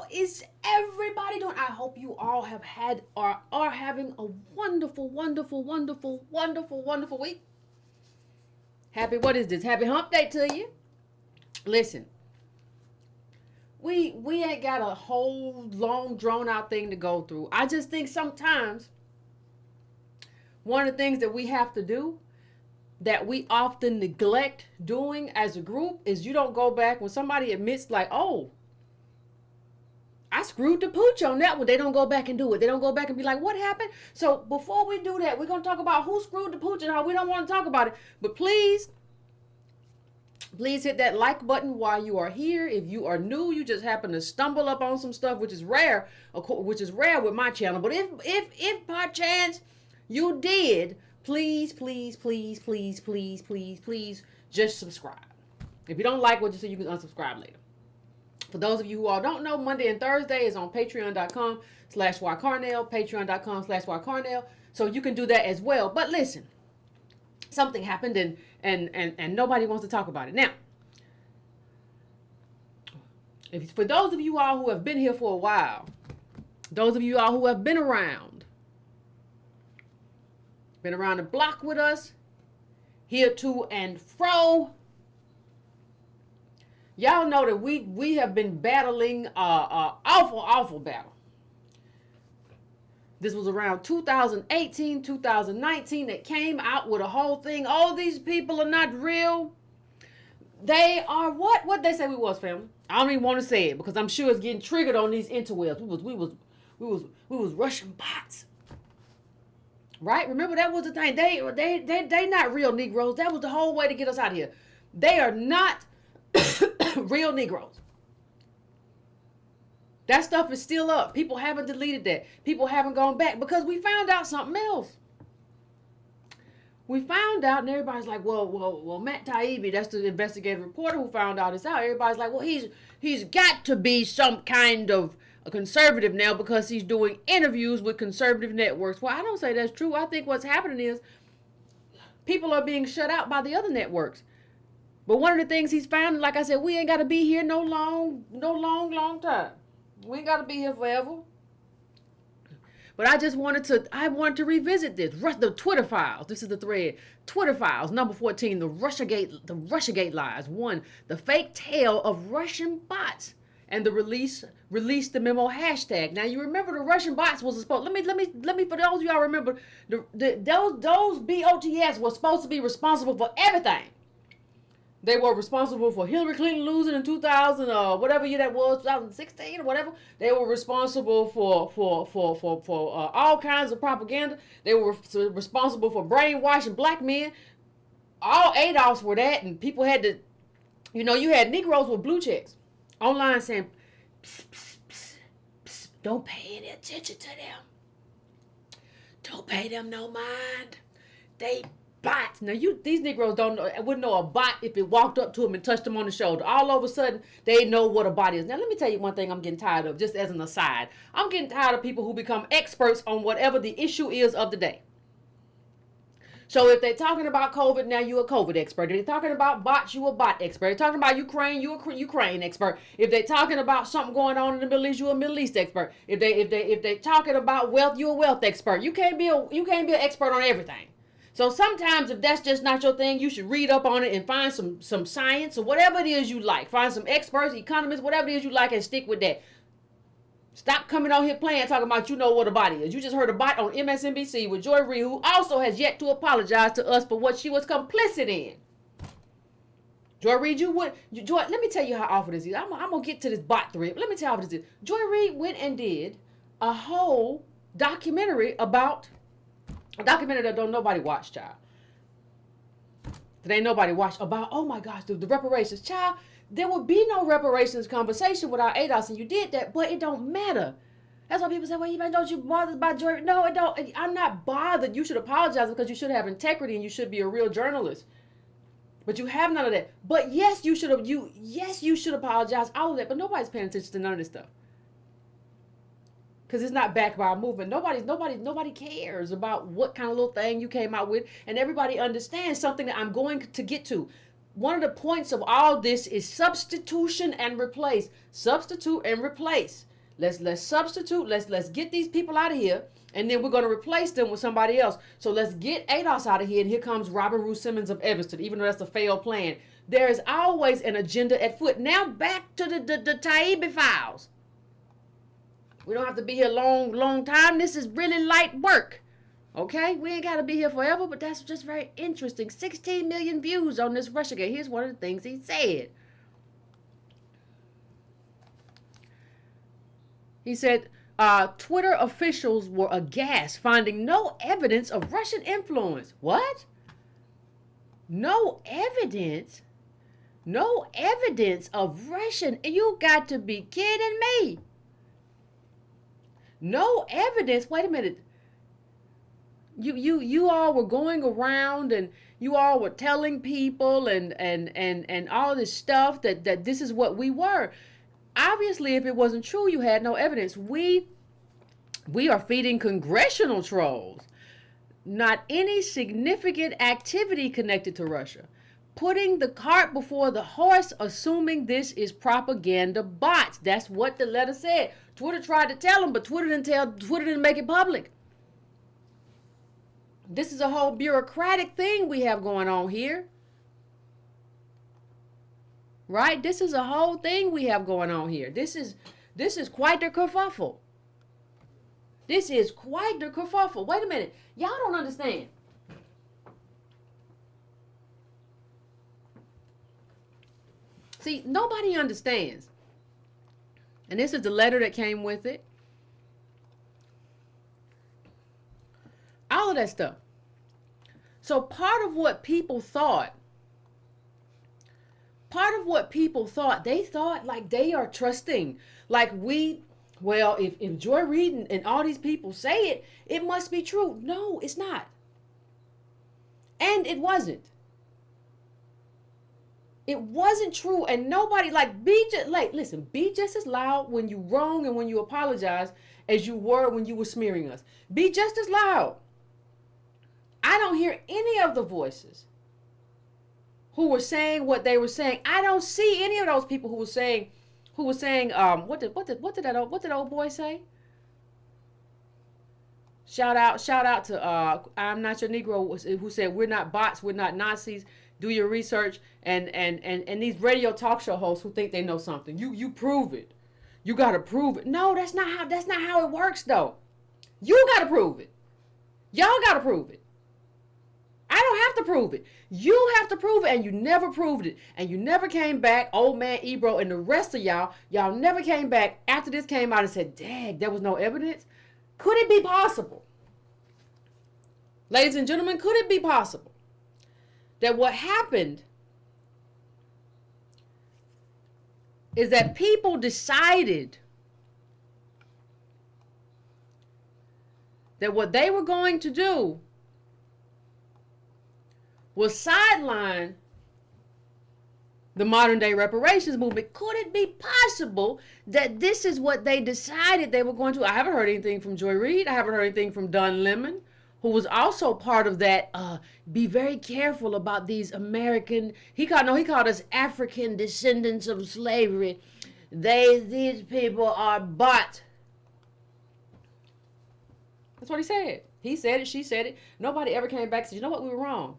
How is everybody doing? I hope you all have had or are having a wonderful, wonderful, wonderful, wonderful, wonderful week. Happy, what is this? Happy hump day to you. Listen, we ain't got a whole long drawn out thing to go through. I just think sometimes one of the things that we have to do that we often neglect doing as a group is you don't go back when somebody admits like, oh, I screwed the pooch on that one. They don't go back and do it. They don't go back and be like, what happened? So before we do that, we're going to talk about who screwed the pooch and how we don't want to talk about it. But please hit that like button while you are here. If you are new, you just happen to stumble up on some stuff, which is rare with my channel. But if by chance you did, please just subscribe. If you don't like what you see, you can unsubscribe later. For those of you who all don't know, Monday and Thursday is on patreon.com/ycarnell, patreon.com/ycarnell. So you can do that as well. But listen, something happened and nobody wants to talk about it. Now, for those of you all who have been here for a while, those of you all who have been around the block with us, here to and fro, y'all know that we have been battling awful battle. This was around 2018, 2019 that came out with a whole thing. Oh, these people are not real. They are what? What they say we was, family? I don't even want to say it because I'm sure it's getting triggered on these interwebs. We was Russian bots. Right? Remember that was the thing. They not real Negroes. That was the whole way to get us out of here. They are not real Negroes. That stuff is still up. People haven't deleted that. People haven't gone back because we found out something else. We found out, and everybody's like, well, Matt Taibbi, that's the investigative reporter who found all this out. Everybody's like, well, he's got to be some kind of a conservative now because he's doing interviews with conservative networks. Well, I don't say that's true. I think what's happening is people are being shut out by the other networks. But one of the things he's found, like I said, we ain't got to be here no long time. We ain't got to be here forever. But I wanted to revisit this. The Twitter files. This is the thread. Twitter files, number 14, the Russiagate lies. 1, the fake tale of Russian bots. And the release the memo hashtag. Now you remember the Russian bots was supposed. Let me for those of y'all remember those BOTS were supposed to be responsible for everything. They were responsible for Hillary Clinton losing in 2000 or whatever year that was, 2016 or whatever. They were responsible for all kinds of propaganda. They were responsible for brainwashing black men. All ADOS were that, and people had to, you had Negroes with blue checks online saying, psst, psst, psst, psst, don't pay any attention to them. Don't pay them no mind. They bots. Now these Negroes wouldn't know a bot if it walked up to them and touched them on the shoulder. All of a sudden, they know what a bot is. Now let me tell you one thing I'm getting tired of, just as an aside. I'm getting tired of people who become experts on whatever the issue is of the day. So if they're talking about COVID, now you're a COVID expert. If they're talking about bots, you a bot expert. If they're talking about Ukraine, you a Ukraine expert. If they're talking about something going on in the Middle East, you a Middle East expert. If they're talking about wealth, you a wealth expert. You can't be an expert on everything. So sometimes if that's just not your thing, you should read up on it and find some science or whatever it is you like. Find some experts, economists, whatever it is you like, and stick with that. Stop coming on here playing, talking about you know what a bot is. You just heard a bot on MSNBC with Joy Reid, who also has yet to apologize to us for what she was complicit in. Joy Reid, Joy, let me tell you how awful this is. I'm going to get to this bot thread. Let me tell you how this is. Joy Reid went and did a whole documentary about, a documentary that don't nobody watch, child. That ain't nobody watch about, oh my gosh, the reparations. Child, there would be no reparations conversation without ADOS, and you did that, but it don't matter. That's why people say, well, don't you bothered by Joy? No, it don't. I'm not bothered. You should apologize because you should have integrity and you should be a real journalist. But you have none of that. But yes, you should apologize, all of that, but nobody's paying attention to none of this stuff. Because it's not backed by a movement. Nobody cares about what kind of little thing you came out with, and everybody understands something that I'm going to get to. One of the points of all this is substitution and replace. Substitute and replace. Let's substitute. Let's get these people out of here, and then we're going to replace them with somebody else. So let's get ADOS out of here, and here comes Robin Rue Simmons of Evanston, even though that's a failed plan. There is always an agenda at foot. Now back to the Taibbi files. We don't have to be here long time. This is really light work. Okay? We ain't got to be here forever, but that's just very interesting. 16 million views on this Russiagate. Here's one of the things he said. He said, Twitter officials were aghast, finding no evidence of Russian influence. What? No evidence? No evidence of Russian? You got to be kidding me. No evidence? Wait a minute. You all were going around and you all were telling people and all this stuff that this is what we were. Obviously, if it wasn't true, you had no evidence. We are feeding congressional trolls. Not any significant activity connected to Russia. Putting the cart before the horse, assuming this is propaganda bots. That's what the letter said. Twitter tried to tell them, but Twitter didn't make it public. This is a whole bureaucratic thing we have going on here. Right? This is a whole thing we have going on here. This is quite the kerfuffle. This is quite the kerfuffle. Wait a minute. Y'all don't understand. See, nobody understands. And this is the letter that came with it. All of that stuff. So part of what people thought, they thought like they are trusting. Like if Joy Reid and all these people say it, it must be true. No, it's not. And it wasn't. It wasn't true. And nobody listen, be just as loud when you wrong and when you apologize as you were when you were smearing us. Be just as loud. I don't hear any of the voices who were saying what they were saying. I don't see any of those people who were saying what did that old boy say? Shout out to I'm Not Your Negro, who said we're not bots, we're not Nazis. Do your research, and these radio talk show hosts who think they know something. You prove it. You gotta prove it. No, that's not how it works though. You gotta prove it. Y'all gotta prove it. I don't have to prove it. You have to prove it, and you never proved it. And you never came back, old man Ebro and the rest of y'all never came back after this came out and said, dang, there was no evidence. Could it be possible? Ladies and gentlemen, could it be possible that what happened is that people decided that what they were going to do was sideline the modern day reparations movement? Could it be possible that this is what they decided they were going to? I haven't heard anything from Joy Reid. I haven't heard anything from Don Lemon, who was also part of that. Be very careful about these American, he called us African descendants of slavery. These people are bots. That's what he said. He said it, she said it. Nobody ever came back and said, you know what, we were wrong.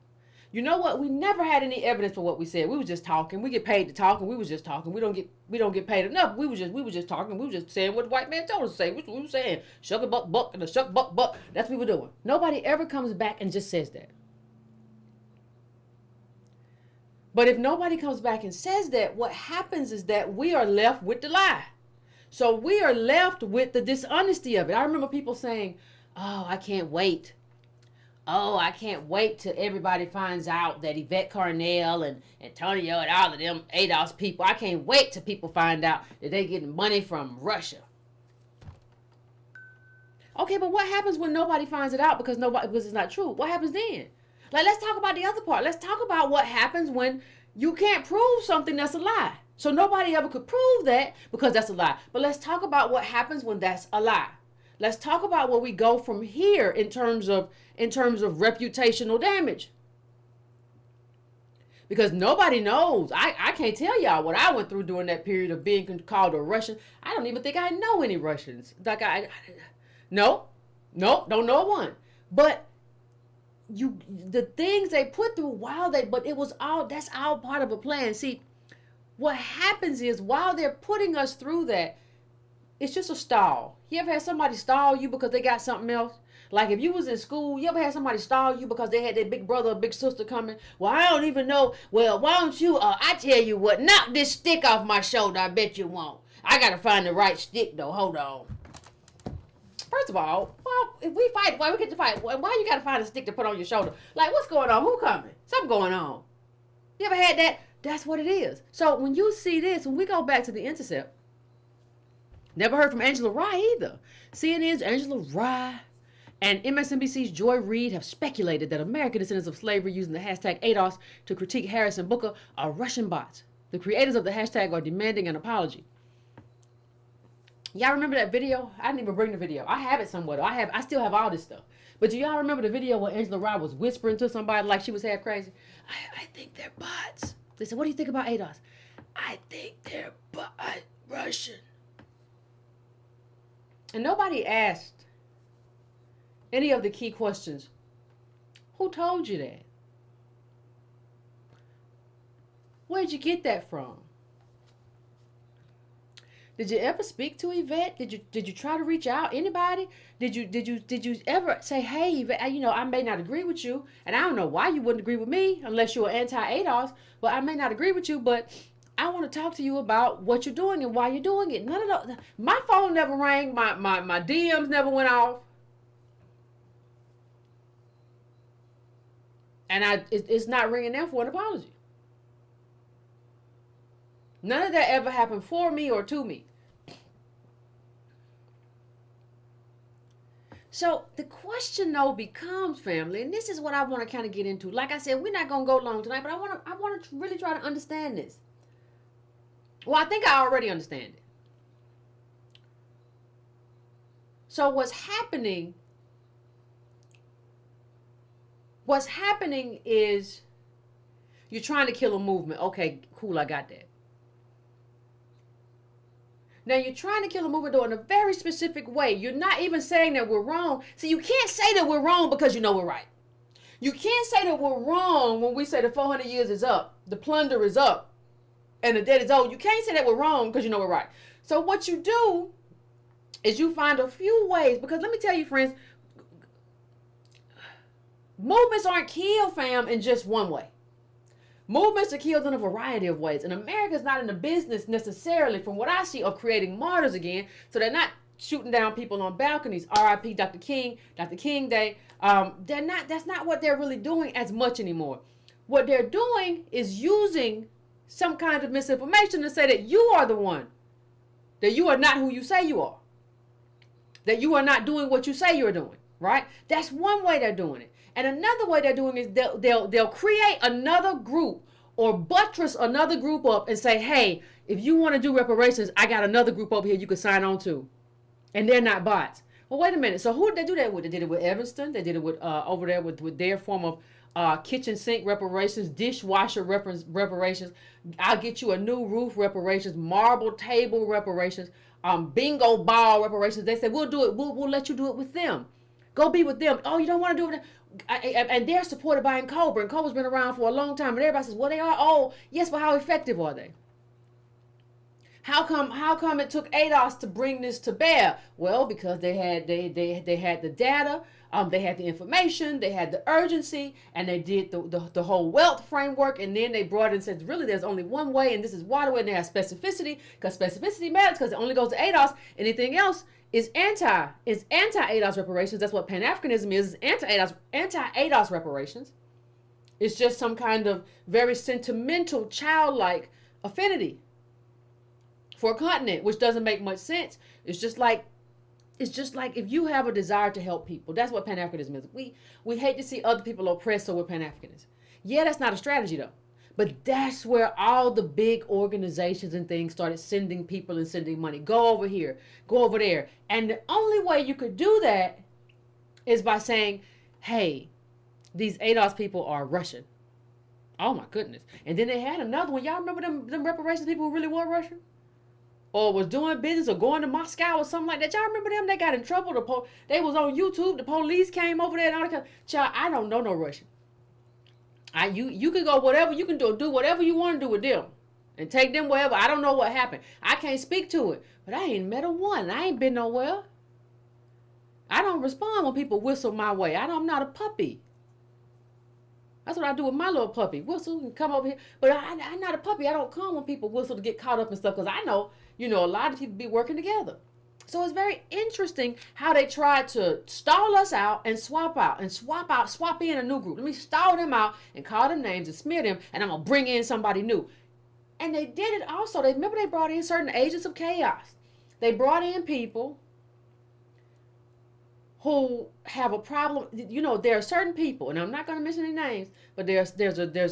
You know what? We never had any evidence for what we said. We was just talking. We get paid to talk, and we was just talking. We don't get paid enough. We was just talking. We was just saying what the white man told us to say. What we were saying. Shuck a buck buck and a shuck buck buck. That's what we were doing. Nobody ever comes back and just says that. But if nobody comes back and says that, what happens is that we are left with the lie. So we are left with the dishonesty of it. I remember people saying, "Oh, I can't wait. Oh, I can't wait till everybody finds out that Yvette Carnell and Antonio and all of them ADOS people, I can't wait till people find out that they're getting money from Russia." Okay, but what happens when nobody finds it out because it's not true? What happens then? Like, let's talk about the other part. Let's talk about what happens when you can't prove something that's a lie. So nobody ever could prove that because that's a lie. But let's talk about what happens when that's a lie. Let's talk about where we go from here in terms of reputational damage. because nobody knows. I can't tell y'all what I went through during that period of being called a Russian. I don't even think I know any Russians. Like no, don't know one. But the things they put through but it was all, that's all part of a plan. See, what happens is while they're putting us through that, it's just a stall. You ever had somebody stall you because they got something else? Like if you was in school, you ever had somebody stall you because they had their big brother or big sister coming? Well, I don't even know. Well, why don't you, I tell you what, knock this stick off my shoulder. I bet you won't. I got to find the right stick though. Hold on. First of all, well, if we fight, why we get to fight? Why you got to find a stick to put on your shoulder? Like, what's going on? Who coming? Something going on. You ever had that? That's what it is. So when you see this, when we go back to The Intercept, never heard from Angela Rye either. CNN's Angela Rye and MSNBC's Joy Reid have speculated that American descendants of slavery using the hashtag ADOS to critique Harris and Booker are Russian bots. The creators of the hashtag are demanding an apology. Y'all remember that video? I didn't even bring the video. I have it somewhere. I still have all this stuff. But do y'all remember the video where Angela Rye was whispering to somebody like she was half crazy? I think they're bots. They said, what do you think about ADOS? I think they're Russian. And nobody asked any of the key questions. Who told you that? Where'd you get that from? Did you ever speak to Yvette? Did you try to reach out? Anybody? Did you ever say, hey, Yvette, I may not agree with you, and I don't know why you wouldn't agree with me unless you're anti-ADOS, but I may not agree with you, but I want to talk to you about what you're doing and why you're doing it. None of those. My phone never rang. My DMs never went off. And it's not ringing there for an apology. None of that ever happened for me or to me. So the question though becomes, family, and this is what I want to kind of get into. Like I said, we're not going to go long tonight, but I want to really try to understand this. Well, I think I already understand it. So what's happening is you're trying to kill a movement. Okay, cool, I got that. Now you're trying to kill a movement though in a very specific way. You're not even saying that we're wrong. See, you can't say that we're wrong because you know we're right. You can't say that we're wrong when we say the 400 years is up, the plunder is up, and the debt is owed. You can't say that we're wrong because you know we're right. So what you do is you find a few ways, because let me tell you, friends, movements aren't killed, fam, in just one way. Movements are killed in a variety of ways. And America's not in the business necessarily, from what I see, of creating martyrs again. So they're not shooting down people on balconies. R.I.P. Dr. King Day. That's not what they're really doing as much anymore. What they're doing is using some kind of misinformation to say that you are the one. That you are not who you say you are. That you are not doing what you say you're doing. Right? That's one way they're doing it. And another way they're doing is they'll create another group or buttress another group up and say, hey, if you want to do reparations, I got another group over here you can sign on to. And they're not bots. Well, wait a minute. So who did they do that with? They did it with Evanston. They did it with over there with their form of kitchen sink reparations, dishwasher reparations. I'll get you a new roof reparations, marble table reparations, bingo ball reparations. They said, we'll do it. We'll let you do it with them. Go be with them. Oh, you don't want to do it with them? And they're supported by Cobra, and Cobra's been around for a long time, and everybody says, well, they are old. Yes, but how effective are they? How come it took ADOS to bring this to bear? Well, because they had the data, they had the information, they had the urgency, and they did the whole wealth framework, and then they brought it and said, really, there's only one way, and this is why the way, and they have specificity, because specificity matters, because it only goes to ADOS. Anything else is anti-ADOS reparations. That's what Pan-Africanism is anti-ADOS reparations. It's just some kind of very sentimental, childlike affinity for a continent, which doesn't make much sense. It's just like if you have a desire to help people, that's what Pan-Africanism is. We hate to see other people oppressed, so we're Pan-Africanists. Yeah, that's not a strategy though. But that's where all the big organizations and things started sending people and sending money. Go over here, go over there. And the only way you could do that is by saying, hey, these ADOS people are Russian. Oh my goodness. And then they had another one. Y'all remember them reparations people who really were Russian? Or was doing business or going to Moscow or something like that. Y'all remember them? They got in trouble. They was on YouTube. The police came over there and all that. Child, I don't know no Russian. You can go whatever you can do whatever you want to do with them, and take them wherever. I don't know what happened. I can't speak to it, but I ain't met a one. I ain't been nowhere. I don't respond when people whistle my way. I'm not a puppy. That's what I do with my little puppy. Whistle and come over here. But I'm not a puppy. I don't come when people whistle to get caught up and stuff, because I know, a lot of people be working together. So it's very interesting how they tried to stall us out and swap in a new group. Let me stall them out and call them names and smear them, and I'm going to bring in somebody new. And they did it also. Remember they brought in certain agents of chaos. They brought in people who have a problem. There are certain people, and I'm not going to mention any names, but there's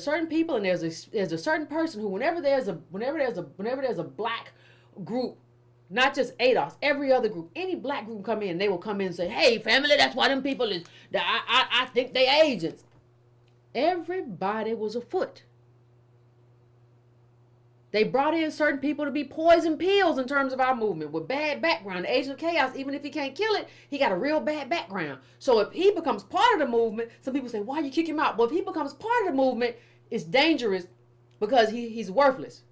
certain people, and there's a certain person who whenever there's a black group, not just ADOS, every other group, any black group come in, they will come in and say, "Hey, family, that's why them people is. I think they agents." Everybody was afoot. They brought in certain people to be poison pills in terms of our movement with bad background. The agent of chaos, even if he can't kill it, he got a real bad background. So if he becomes part of the movement, some people say, "Why you kick him out?" Well, if he becomes part of the movement, it's dangerous because he's worthless.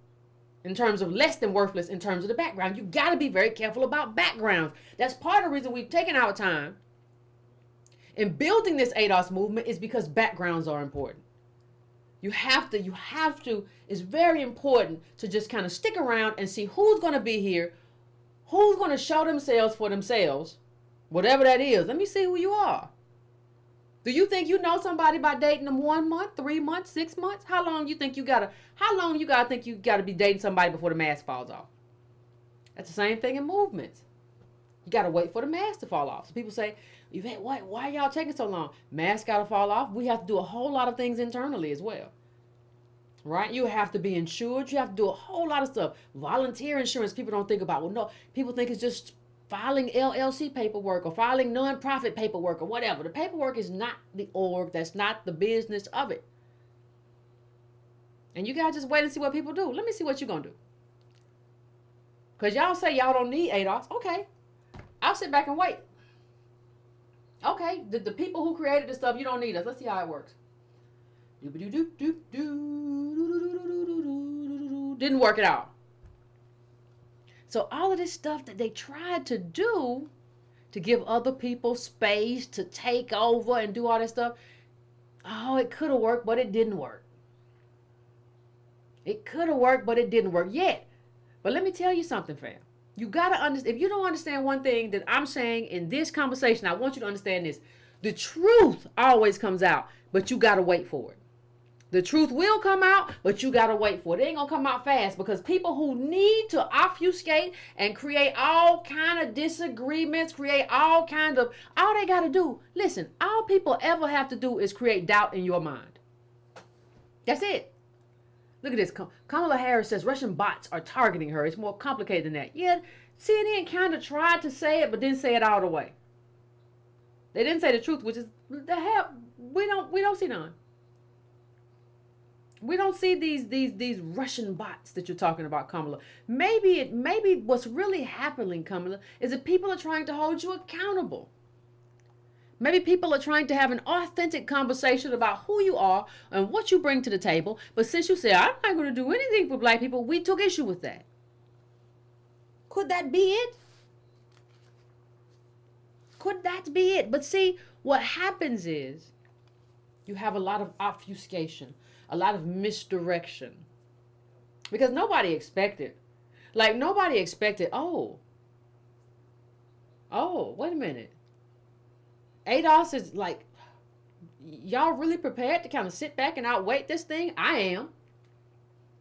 In terms of less than worthless in terms of the background. You got to be very careful about backgrounds. That's part of the reason we've taken our time in building this ADOS movement, is because backgrounds are important. You have to, it's very important to just kind of stick around and see who's going to be here, who's going to show themselves for themselves, whatever that is. Let me see who you are. Do you think you know somebody by dating them 1 month, 3 months, 6 months? How long you gotta think you gotta be dating somebody before the mask falls off? That's the same thing in movements. You gotta wait for the mask to fall off. So people say, "Yvette, why y'all taking so long?" Mask gotta fall off. We have to do a whole lot of things internally as well. Right? You have to be insured. You have to do a whole lot of stuff. Volunteer insurance, people don't think about. Well, no, people think it's just filing LLC paperwork or filing nonprofit paperwork or whatever. The paperwork is not the org. That's not the business of it. And you gotta just wait and see what people do. Let me see what you're gonna do. Because y'all say y'all don't need ADOS. Okay. I'll sit back and wait. Okay. The people who created this stuff, you don't need us. Let's see how it works. Didn't work at all. So all of this stuff that they tried to do to give other people space to take over and do all that stuff, oh, it could have worked, but it didn't work. It could have worked, but it didn't work yet. But let me tell you something, fam. You got to understand. If you don't understand one thing that I'm saying in this conversation, I want you to understand this. The truth always comes out, but you got to wait for it. The truth will come out, but you got to wait for it. It ain't going to come out fast, because people who need to obfuscate and create all kind of disagreements, all they got to do, listen, all people ever have to do is create doubt in your mind. That's it. Look at this. Kamala Harris says Russian bots are targeting her. It's more complicated than that. Yeah, CNN kind of tried to say it, but didn't say it all the way. They didn't say the truth, which is the hell. We don't see none. We don't see these Russian bots that you're talking about, Kamala. Maybe what's really happening, Kamala, is that people are trying to hold you accountable. Maybe people are trying to have an authentic conversation about who you are and what you bring to the table. But since you say, "I'm not going to do anything for black people," we took issue with that. Could that be it? Could that be it? But see, what happens is you have a lot of obfuscation, a lot of misdirection, because nobody expected. Nobody expected, oh, wait a minute. ADOS is y'all really prepared to kind of sit back and outwait this thing? I am.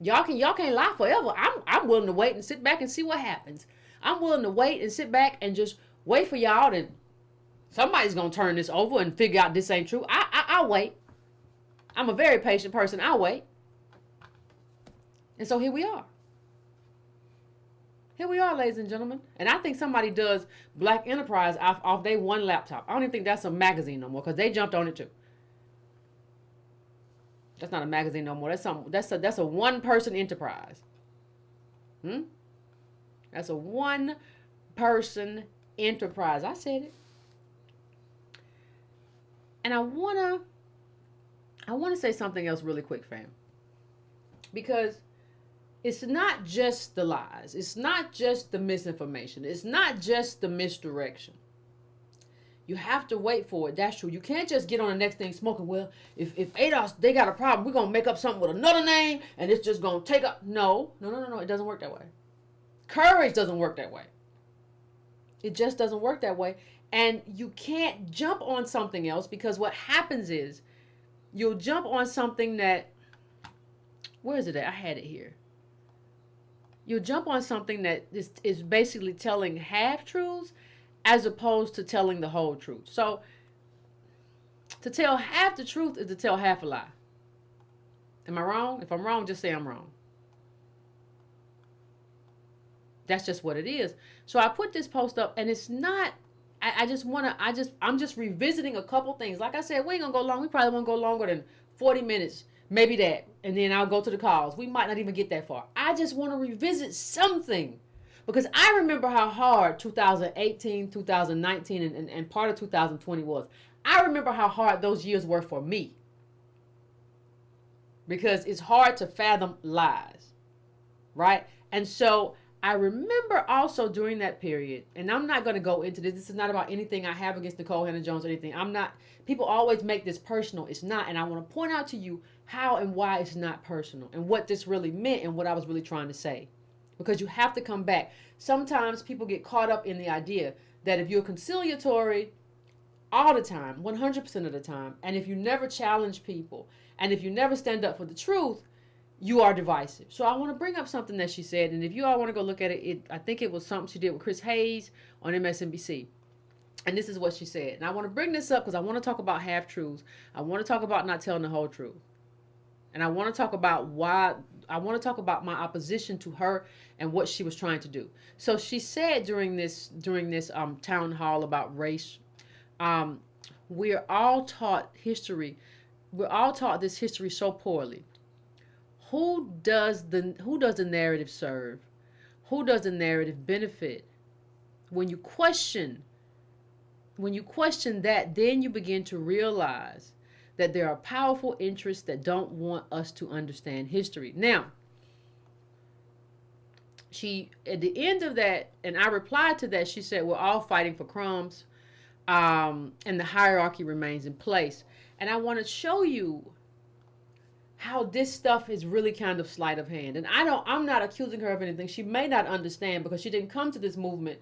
Y'all can't lie forever. I'm willing to wait and sit back and see what happens. I'm willing to wait and sit back and just wait for y'all, and somebody's gonna turn this over and figure out this ain't true. I'll wait. I'm a very patient person. I'll wait. And so here we are. Here we are, ladies and gentlemen. And I think somebody does Black Enterprise off their one laptop. I don't even think that's a magazine no more, because they jumped on it too. That's not a magazine no more. That's a one person enterprise. That's a one person enterprise. I said it. And I wanna say something else really quick, fam. Because it's not just the lies. It's not just the misinformation. It's not just the misdirection. You have to wait for it. That's true. You can't just get on the next thing smoking. Well, if ADOS, they got a problem, we're going to make up something with another name and it's just going to take up. No. It doesn't work that way. Courage doesn't work that way. It just doesn't work that way. And you can't jump on something else, because what happens is you'll jump on something that, where is it at? I had it here. You'll jump on something that is basically telling half-truths as opposed to telling the whole truth. So to tell half the truth is to tell half a lie. Am I wrong? If I'm wrong, just say I'm wrong. That's just what it is. So I put this post up, and it's not, I'm just revisiting a couple things. Like I said, we ain't gonna go long. We probably won't go longer than 40 minutes, maybe that. And then I'll go to the calls. We might not even get that far. I just want to revisit something, because I remember how hard 2018, 2019, and part of 2020 was. I remember how hard those years were for me, because it's hard to fathom lies, right? And so I remember also during that period, and I'm not going to go into this. This is not about anything I have against Nicole Hannah-Jones or anything. I'm not. People always make this personal. It's not. And I want to point out to you how and why it's not personal, and what this really meant and what I was really trying to say. Because you have to come back. Sometimes people get caught up in the idea that if you're conciliatory all the time, 100% of the time, and if you never challenge people, and if you never stand up for the truth, you are divisive. So I want to bring up something that she said, and if you all want to go look at it, I think it was something she did with Chris Hayes on MSNBC. And this is what she said. And I want to bring this up because I want to talk about half-truths. I want to talk about not telling the whole truth. And I want to talk about my opposition to her and what she was trying to do. So she said during this town hall about race, we're all taught history. We're all taught this history so poorly. Who does the narrative serve? Who does the narrative benefit? When you question that, then you begin to realize that there are powerful interests that don't want us to understand history. Now, she, at the end of that, and I replied to that, she said, we're all fighting for crumbs, and the hierarchy remains in place. And I want to show you how this stuff is really kind of sleight of hand. And I'm not accusing her of anything. She may not understand, because she didn't come to this movement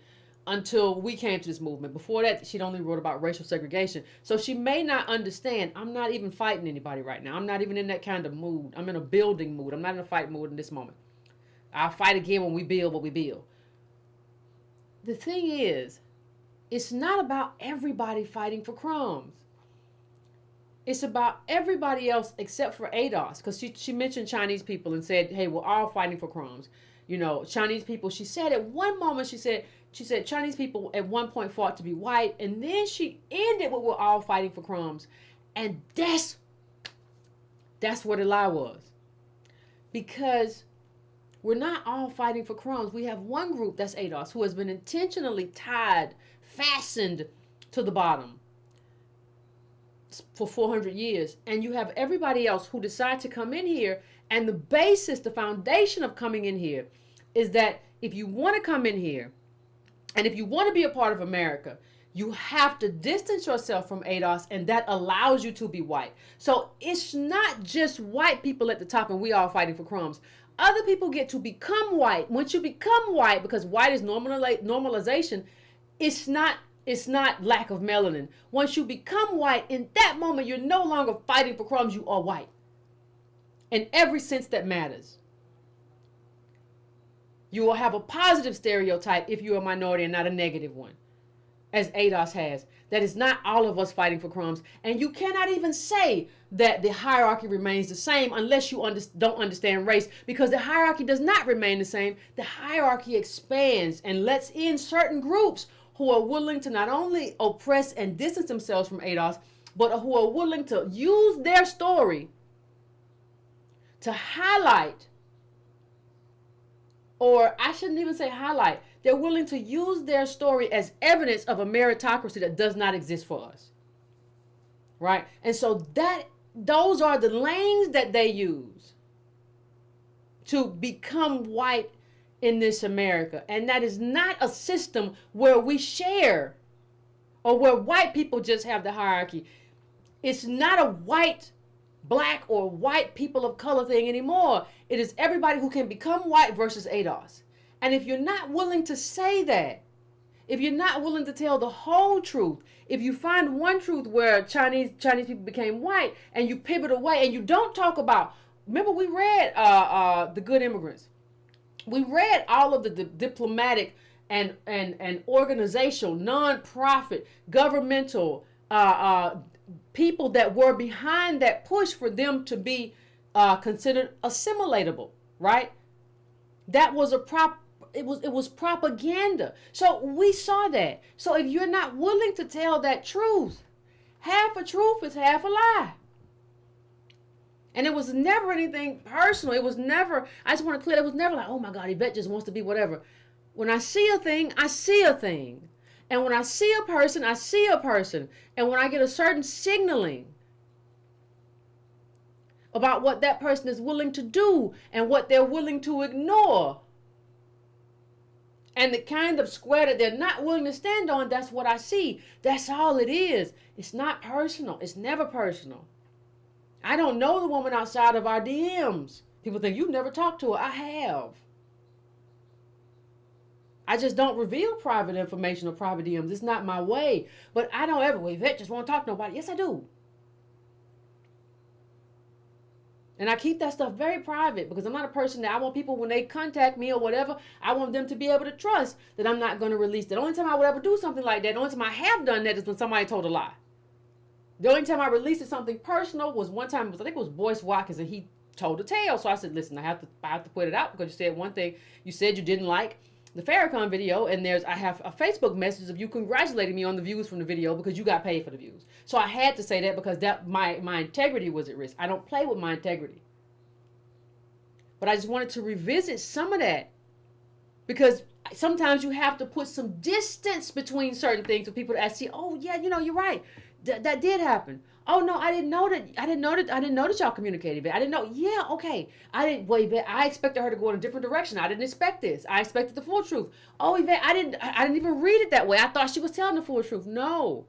until we came to this movement. Before that, she'd only wrote about racial segregation. So she may not understand. I'm not even fighting anybody right now. I'm not even in that kind of mood. I'm in a building mood. I'm not in a fight mood in this moment. I'll fight again when we build what we build. The thing is, it's not about everybody fighting for crumbs. It's about everybody else except for ADOS, because she mentioned Chinese people and said, hey, we're all fighting for crumbs. You know, Chinese people, she said at one moment, she said Chinese people at one point fought to be white, and then she ended with we're all fighting for crumbs. And that's where the lie was. Because we're not all fighting for crumbs. We have one group, that's ADOS, who has been intentionally fastened to the bottom for 400 years. And you have everybody else who decide to come in here, and the foundation of coming in here is that if you want to come in here and if you want to be a part of America, you have to distance yourself from ADOS, and that allows you to be white. So it's not just white people at the top and we all fighting for crumbs. Other people get to become white. Once you become white, because white is normalization, it's not lack of melanin. Once you become white, in that moment, you're no longer fighting for crumbs. You are white. In every sense that matters. You will have a positive stereotype if you're a minority and not a negative one, as ADOS has. That is not all of us fighting for crumbs. And you cannot even say that the hierarchy remains the same unless you don't understand race, because the hierarchy does not remain the same. The hierarchy expands and lets in certain groups who are willing to not only oppress and distance themselves from ADOS, but who are willing to use their story to highlight, or I shouldn't even say highlight, they're willing to use their story as evidence of a meritocracy that does not exist for us. Right? And so those are the lanes that they use to become white in this America. And that is not a system where we share or where white people just have the hierarchy. It's not a white, black, or white people of color thing anymore. It is everybody who can become white versus ADOS. And if you're not willing to say that, if you're not willing to tell the whole truth, if you find one truth where Chinese people became white and you pivot away and you don't talk about, remember we read The Good Immigrants. We read all of the diplomatic and organizational, non-profit, governmental people that were behind that push for them to be considered assimilatable, right? That was it was propaganda. So we saw that. So if you're not willing to tell that truth, half a truth is half a lie. And it was never anything personal. It was never, I just want to clear, it was never like, oh my God, Yvette just wants to be whatever. When I see a thing, I see a thing. And when I see a person, I see a person. And when I get a certain signaling about what that person is willing to do and what they're willing to ignore, and the kind of square that they're not willing to stand on, that's what I see. That's all it is. It's not personal. It's never personal. I don't know the woman outside of our DMs. People think you've never talked to her. I have. I just don't reveal private information or private DMs. It's not my way. But I don't ever, well, Yvette just won't talk to nobody. Yes, I do. And I keep that stuff very private because I'm not a person that I want people, when they contact me or whatever, I want them to be able to trust that I'm not going to release that. The only time I would ever do something like that, the only time I have done that is when somebody told a lie. The only time I released something personal was one time, I think it was Boyce Watkins, and he told a tale. So I said, listen, I have to put it out because you said one thing. You said you didn't like the Farrakhan video, and I have a Facebook message of you congratulating me on the views from the video because you got paid for the views. So I had to say that because that my integrity was at risk. I don't play with my integrity. But I just wanted to revisit some of that because sometimes you have to put some distance between certain things for people to actually, oh yeah, you're right. That did happen. Oh no, I didn't know that y'all communicated. I didn't know. Yeah, okay. I expected her to go in a different direction. I didn't expect this. I expected the full truth. Oh, Yvette, I didn't even read it that way. I thought she was telling the full truth. No.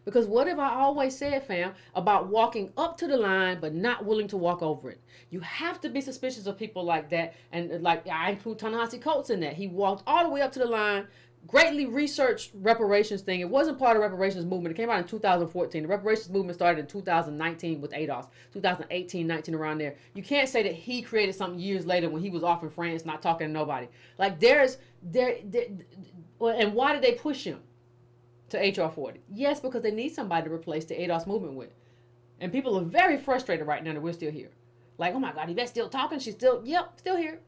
Because what have I always said, fam, about walking up to the line but not willing to walk over it? You have to be suspicious of people like that. And like I include Ta-Nehisi Coates in that. He walked all the way up to the line, greatly researched reparations thing. It wasn't part of the reparations movement. It came out in 2014. The reparations movement started in 2019 with ADOS, 2018, 19, around there. You can't say that he created something years later when he was off in France not talking to nobody. Like and why did they push him to HR 40? Yes, because they need somebody to replace the ADOS movement with. And people are very frustrated right now that we're still here. Like, oh my God, Yvette's still talking. She's still here.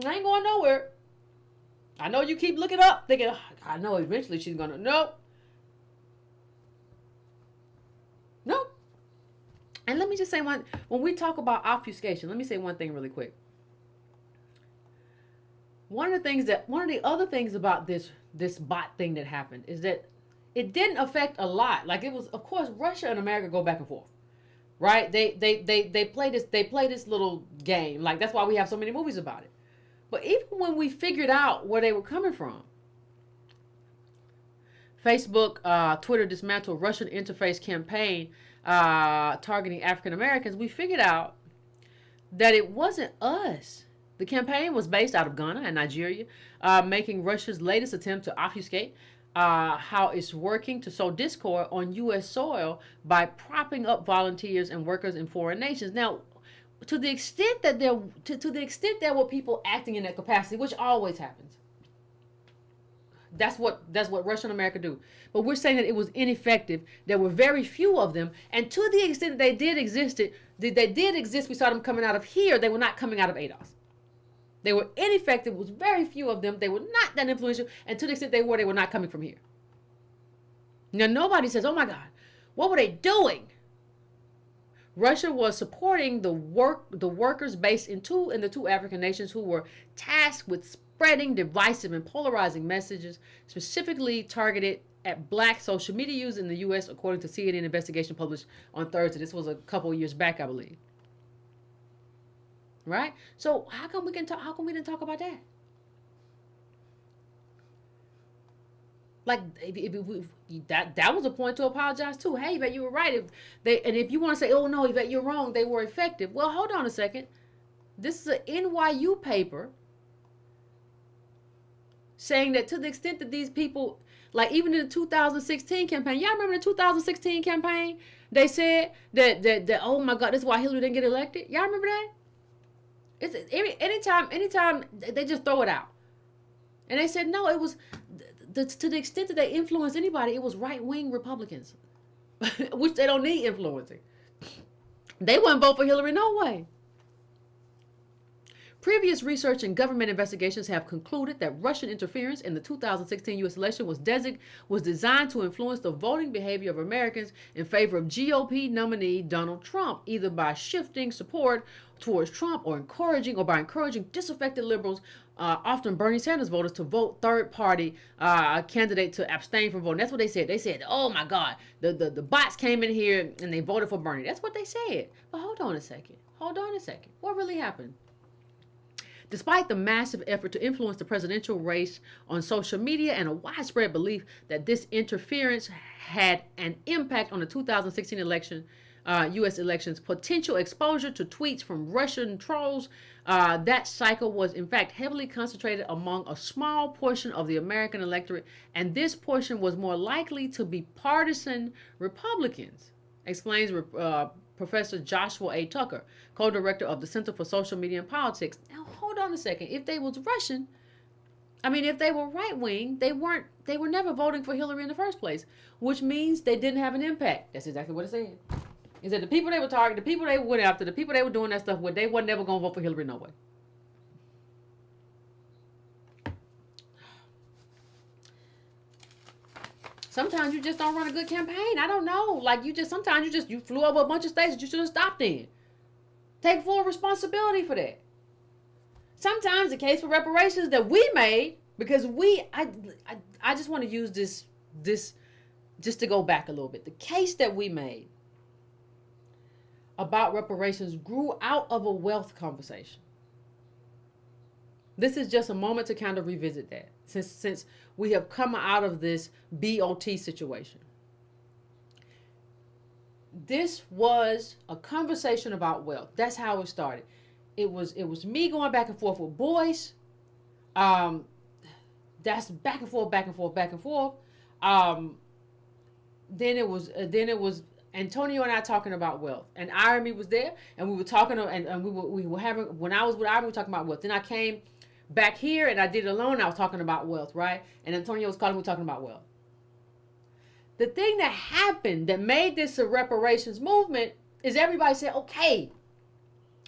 I ain't going nowhere. I know you keep looking up, thinking, oh, I know eventually she's going to. Nope. And let me just say when we talk about obfuscation, let me say one thing really quick. One of the other things about this bot thing that happened is that it didn't affect a lot. Like it was, of course, Russia and America go back and forth, right? They play this little game. Like that's why we have so many movies about it. But even when we figured out where they were coming from, Facebook, Twitter dismantled Russian interface campaign targeting African Americans, we figured out that it wasn't us. The campaign was based out of Ghana and Nigeria, making Russia's latest attempt to obfuscate how it's working to sow discord on U.S. soil by propping up volunteers and workers in foreign nations. Now, to the extent that there were people acting in that capacity, which always happens, that's what Russia and America do. But we're saying that it was ineffective. There were very few of them, and to the extent that they did exist, we saw them coming out of here. They were not coming out of ADOS. They were ineffective. It was very few of them. They were not that influential, and to the extent they were not coming from here. Now nobody says, "Oh my God, what were they doing?" Russia was supporting the workers based in the two African nations who were tasked with spreading divisive and polarizing messages, specifically targeted at black social media users in the U.S., according to CNN investigation published on Thursday. This was a couple of years back, I believe. Right? So how come we didn't talk about that? Like that was a point to apologize too. Hey, Yvette, you were right. If you want to say, oh no, Yvette, you're wrong, they were effective. Well, hold on a second. This is an NYU paper saying that to the extent that these people, like even in the 2016 campaign, y'all remember the 2016 campaign? They said that oh my God, this is why Hillary didn't get elected. Y'all remember that? It's anytime they just throw it out, and they said no, it was to the extent that they influenced anybody, it was right-wing Republicans, which they don't need influencing. They wouldn't vote for Hillary no way. Previous research and government investigations have concluded that Russian interference in the 2016 U.S. election was designed to influence the voting behavior of Americans in favor of GOP nominee Donald Trump, either by shifting support towards Trump or by encouraging disaffected liberals, often Bernie Sanders voters, to vote third-party candidate to abstain from voting. That's what they said. They said, oh my God, the bots came in here and they voted for Bernie. That's what they said. But hold on a second. What really happened? Despite the massive effort to influence the presidential race on social media and a widespread belief that this interference had an impact on the 2016 U.S. elections, potential exposure to tweets from Russian trolls, that cycle was in fact heavily concentrated among a small portion of the American electorate, and this portion was more likely to be partisan Republicans, explains Professor Joshua A. Tucker, co-director of the Center for Social Media and Politics. Now, hold on a second. If they was Russian, if they were right-wing, they were never voting for Hillary in the first place, which means they didn't have an impact. That's exactly what it said. It said the people they were targeting, the people they went after, the people they were doing that stuff with, they weren't never going to vote for Hillary no way. Sometimes you just don't run a good campaign. I don't know. Like sometimes you flew over a bunch of states that you should have stopped in. Take full responsibility for that. Sometimes the case for reparations that we made, because I just want to use this just to go back a little bit. The case that we made about reparations grew out of a wealth conversation. This is just a moment to kind of revisit that, since we have come out of this BOT situation. This was a conversation about wealth. That's how it started. It was me going back and forth with boys. That's back and forth. Then it was Antonio and I talking about wealth, and Irony was there, and we were talking, and we were having, when I was with Irony, we were talking about wealth. Then I came back here and I did it alone. I was talking about wealth, right? And Antonio was calling me talking about wealth. The thing that happened that made this a reparations movement is everybody said, okay,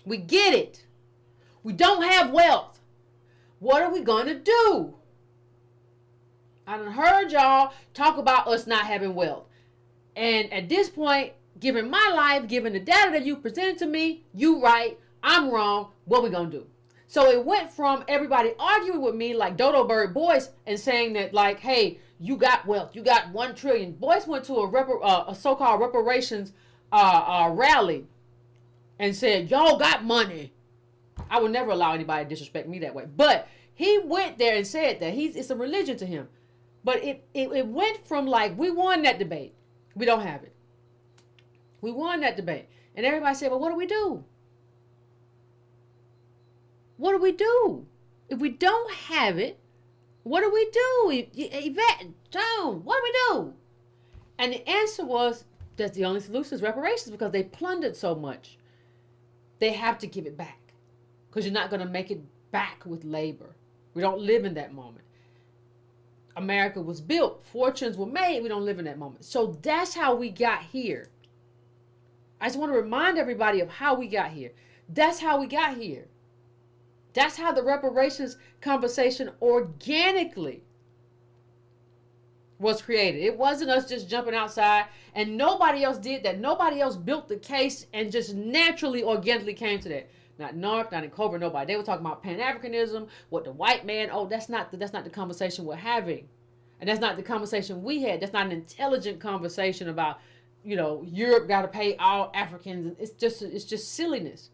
we get it. We don't have wealth. What are we going to do? I done heard y'all talk about us not having wealth. And at this point, given my life, given the data that you presented to me, you right, I'm wrong, what we going to do? So it went from everybody arguing with me like Dodo Bird Boyce and saying that, like, hey, you got wealth, you got 1 trillion. Boyce went to a so-called reparations rally and said, y'all got money. I would never allow anybody to disrespect me that way. But he went there and said that it's a religion to him. But it went from like, we won that debate. We don't have it. We won that debate. And everybody said, well, what do we do? What do we do? If we don't have it, what do we do? Yvette, Joan, what do we do? And the answer was, that's the only solution is reparations, because they plundered so much. They have to give it back, because you're not going to make it back with labor. We don't live in that moment. America was built. Fortunes were made. We don't live in that moment. So that's how we got here. I just want to remind everybody of how we got here. That's how we got here. That's how the reparations conversation organically was created. It wasn't us just jumping outside, and nobody else did that. Nobody else built the case and just naturally, organically came to that. Not North, not in Cobra, nobody. They were talking about Pan-Africanism, what the white man. Oh, that's not the conversation we're having, and that's not the conversation we had. That's not an intelligent conversation about, Europe got to pay all Africans. It's just silliness.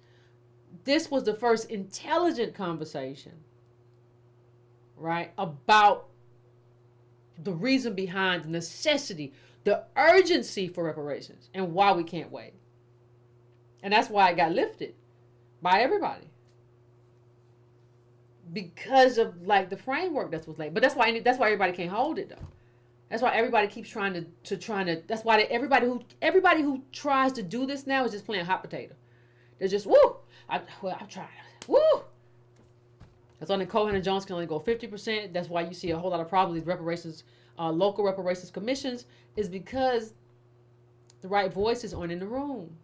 This was the first intelligent conversation, right, about the reason behind the necessity, the urgency for reparations, and why we can't wait. And that's why it got lifted by everybody, because of like the framework that was laid. But that's why everybody can't hold it though. That's why everybody keeps trying to. That's why everybody who tries to do this now is just playing hot potato. They're just I'm trying. Woo. That's why Cohen and Jones can only go 50%. That's why you see a whole lot of problems with reparations, local reparations commissions, is because the right voices aren't in the room.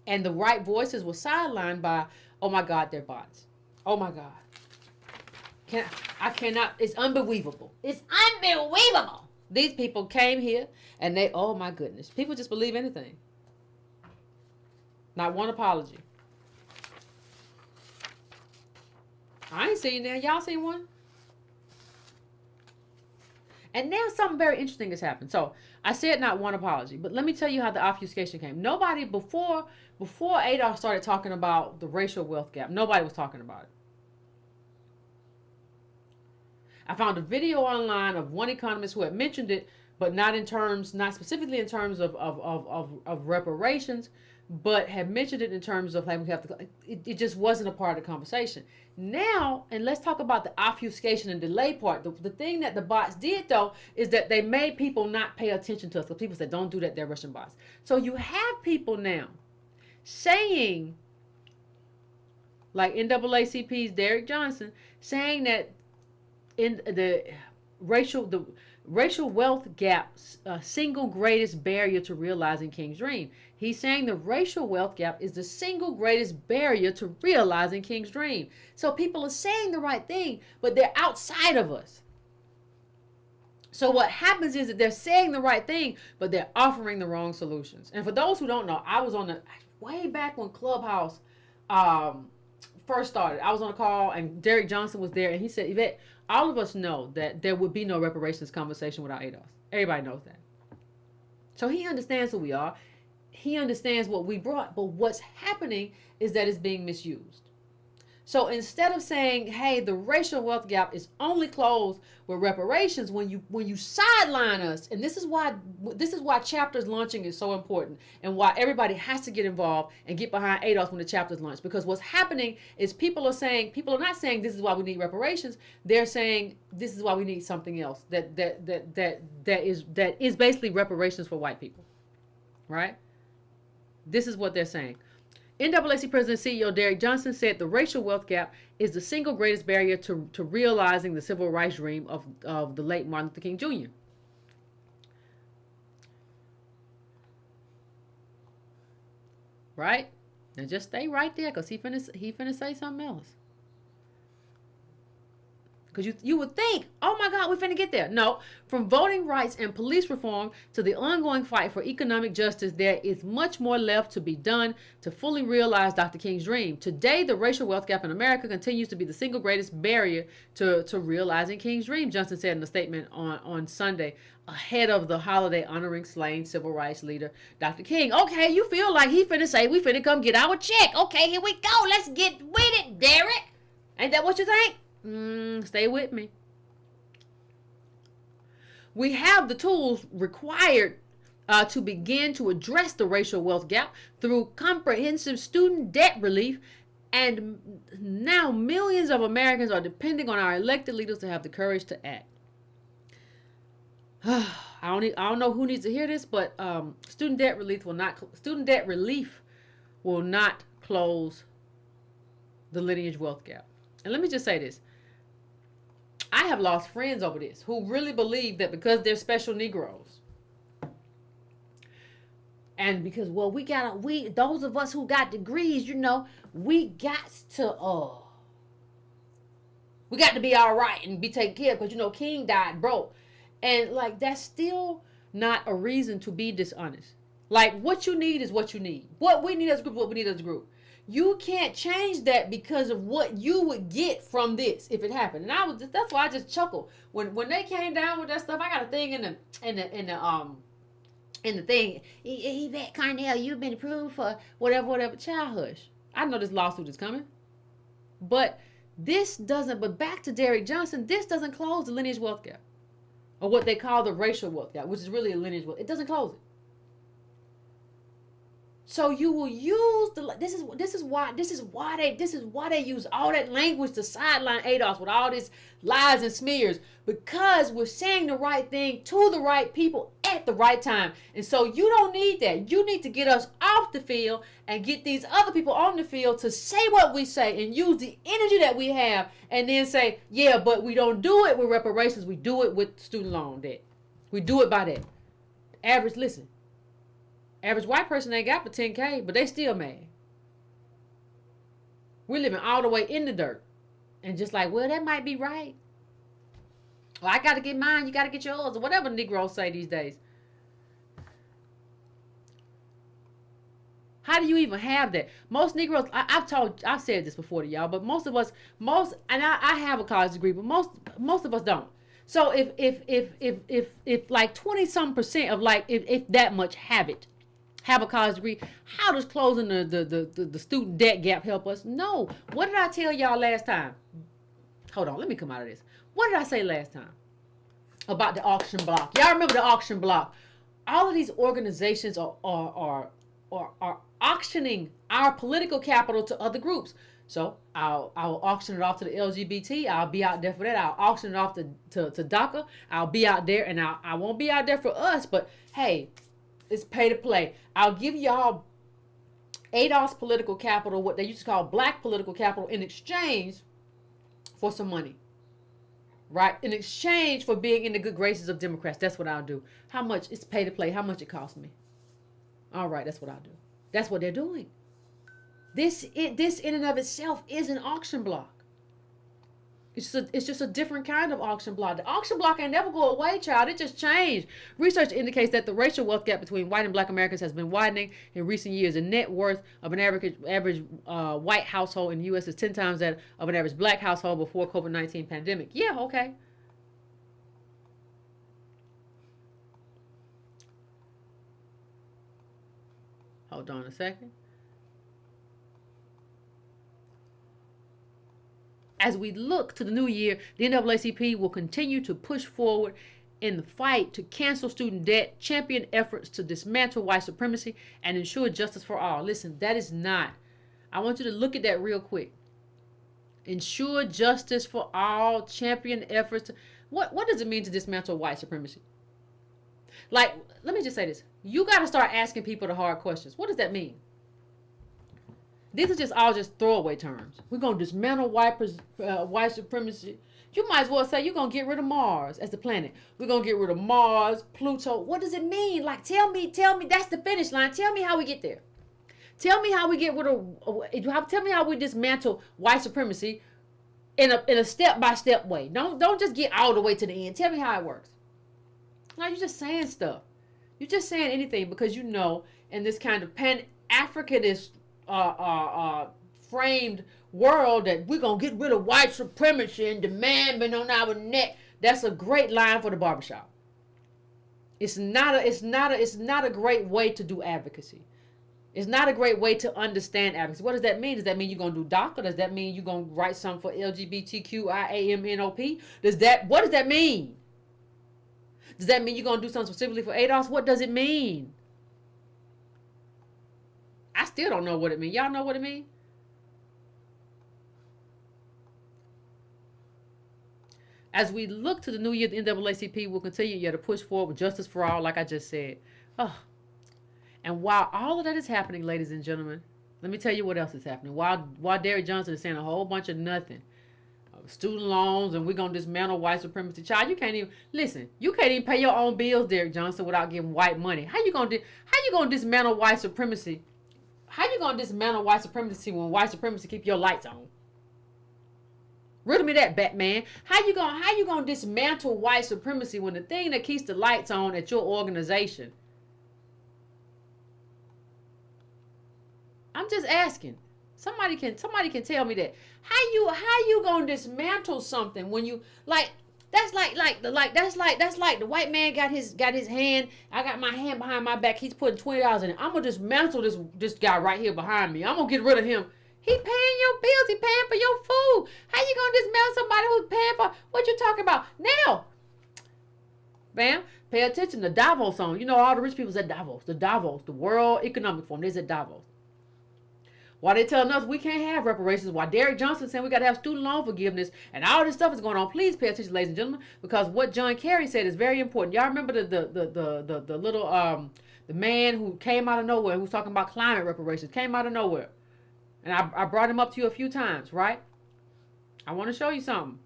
And the right voices were sidelined by, oh my God, they're bots. Oh my God. I cannot, it's unbelievable. It's unbelievable. These people came here and oh my goodness. People just believe anything. Not one apology. I ain't seen that. Y'all seen one? And now something very interesting has happened. So I said not one apology, but let me tell you how the obfuscation came. Nobody before Adolf started talking about the racial wealth gap, nobody was talking about it. I found a video online of one economist who had mentioned it, but not specifically in terms of reparations, but had mentioned it in terms of like we have to. It just wasn't a part of the conversation. Now, and let's talk about the obfuscation and delay part. The thing that the bots did though is that they made people not pay attention to us. Because people said, "Don't do that. They're Russian bots." So you have people now saying, like NAACP's Derek Johnson, saying that in the racial wealth gap's single greatest barrier to realizing King's dream. He's saying the racial wealth gap is the single greatest barrier to realizing King's dream. So people are saying the right thing, but they're outside of us. So what happens is that they're saying the right thing, but they're offering the wrong solutions. And for those who don't know, I was on way back when Clubhouse first started. I was on a call and Derek Johnson was there, and he said, Yvette, all of us know that there would be no reparations conversation without ADOS. Everybody knows that. So he understands who we are. He understands what we brought. But what's happening is that it's being misused. So instead of saying, hey, the racial wealth gap is only closed with reparations, when you sideline us, and this is why chapters launching is so important, and why everybody has to get involved and get behind ADOS when the chapters launch. Because what's happening is people are not saying this is why we need reparations. They're saying this is why we need something else that is basically reparations for white people, right? This is what they're saying. NAACP President and CEO Derek Johnson said the racial wealth gap is the single greatest barrier to realizing the civil rights dream of the late Martin Luther King Jr. Right? Now just stay right there, because he finna say something else. Because you would think, oh my God, we're finna get there. No, from voting rights and police reform to the ongoing fight for economic justice, there is much more left to be done to fully realize Dr. King's dream. Today, the racial wealth gap in America continues to be the single greatest barrier to realizing King's dream, Johnson said in a statement on Sunday, ahead of the holiday honoring slain civil rights leader Dr. King. Okay, you feel like he finna say we finna come get our check. Okay, here we go. Let's get with it, Derek. Ain't that what you think? Stay with me. We have the tools required to begin to address the racial wealth gap through comprehensive student debt relief, and now millions of Americans are depending on our elected leaders to have the courage to act. I don't know who needs to hear this, but student debt relief will not close the lineage wealth gap. And let me just say this. I have lost friends over this who really believe that because they're special Negroes, and because, well, those of us who got degrees, we got to We got to be all right and be taken care of because, King died broke. And, like, that's still not a reason to be dishonest. Like, what you need is what you need. What we need as a group, what we need as a group. You can't change that because of what you would get from this if it happened. And that's why I just chuckle when they came down with that stuff. I got a thing in the thing. Yvette Carnell, you've been approved for whatever. Child, hush. I know this lawsuit is coming, but this doesn't. But back to Derrick Johnson, this doesn't close the lineage wealth gap, or what they call the racial wealth gap, which is really a lineage wealth. It doesn't close it. So you will use this is why they use all that language to sideline ADOS with all these lies and smears, because we're saying the right thing to the right people at the right time. And so you don't need that. You need to get us off the field and get these other people on the field to say what we say and use the energy that we have, and then say, yeah, but we don't do it with reparations. We do it with student loan debt. We do it by that. Average white person ain't got for 10K, but they still mad. We're living all the way in the dirt. And just like, well, that might be right. Well, I got to get mine, you got to get yours, or whatever Negroes say these days. How do you even have that? Most Negroes, I've said this before to y'all, but most of us, and I have a college degree, but most of us don't. So if like 20-some% of, like, if that much have a college degree, how does closing the student debt gap help us? No. What did I tell y'all last time? Hold on, let me come out of this. What did I say last time about the auction block? Y'all remember the auction block? All of these organizations are auctioning our political capital to other groups. So I'll auction it off to the LGBT. I'll be out there for that. I'll auction it off to DACA. I'll be out there, and I won't be out there for us, but hey, it's pay to play. I'll give y'all ADOS political capital, what they used to call black political capital, in exchange for some money. Right? In exchange for being in the good graces of Democrats. That's what I'll do. How much? It's pay to play. How much it costs me. All right, that's what I'll do. That's what they're doing. This in and of itself is an auction block. It's just a different kind of auction block. The auction block ain't never go away, child. It just changed. Research indicates that the racial wealth gap between white and black Americans has been widening in recent years. The net worth of an average white household in the U.S. is 10 times that of an average black household before COVID-19 pandemic. Yeah, okay. Hold on a second. As we look to the new year, the NAACP will continue to push forward in the fight to cancel student debt, champion efforts to dismantle white supremacy, and ensure justice for all. Listen, that is not. I want you to look at that real quick. Ensure justice for all, champion efforts. What does it mean to dismantle white supremacy? Like, let me just say this. You got to start asking people the hard questions. What does that mean? These are just throwaway terms. We're going to dismantle white supremacy. You might as well say you're going to get rid of Mars as the planet. We're going to get rid of Mars, Pluto. What does it mean? Like, tell me, that's the finish line. Tell me how we get there. Tell me how we get rid of, tell me how we dismantle white supremacy in a step-by-step way. Don't just get all the way to the end. Tell me how it works. No, you're just saying stuff. You're just saying anything because you know in this kind of pan-Africanist framed world that we're gonna get rid of white supremacy and demand been on our neck. That's a great line for the barbershop. It's not a great way to do advocacy. It's not a great way to understand advocacy. What does that mean? Does that mean you're gonna do DACA? Does that mean you're gonna write something for LGBTQIAMNOP? What does that mean? Does that mean you're gonna do something specifically for ADOS? What does it mean? I still don't know what it means. Y'all know what it means? As we look to the new year, the NAACP will continue to push forward with justice for all, like I just said. Oh. And while all of that is happening, ladies and gentlemen, let me tell you what else is happening. While Derrick Johnson is saying a whole bunch of nothing, student loans, and we're going to dismantle white supremacy. Child, you can't even pay your own bills, Derrick Johnson, without giving white money. How you going to dismantle white supremacy? How you going to dismantle white supremacy when white supremacy keep your lights on? Riddle me that, Batman. How you gonna dismantle white supremacy when the thing that keeps the lights on at your organization? I'm just asking. Somebody can tell me that. How you gonna dismantle something when you like that's like the white man got his hand. I got my hand behind my back. He's putting $20 in it. I'm gonna dismantle this guy right here behind me. I'm gonna get rid of him. He paying your bills. He paying for your food. How you gonna dismantle somebody who's paying for what you talking about now? Bam. Pay attention to Davos on. You know all the rich people's at Davos. The World Economic Forum. They're at Davos. Why they telling us we can't have reparations? Why Derek Johnson saying we got to have student loan forgiveness and all this stuff is going on? Please pay attention, ladies and gentlemen, because what John Kerry said is very important. Y'all remember the little the man who came out of nowhere who was talking about climate reparations, came out of nowhere, and I brought him up to you a few times, right? I want to show you something.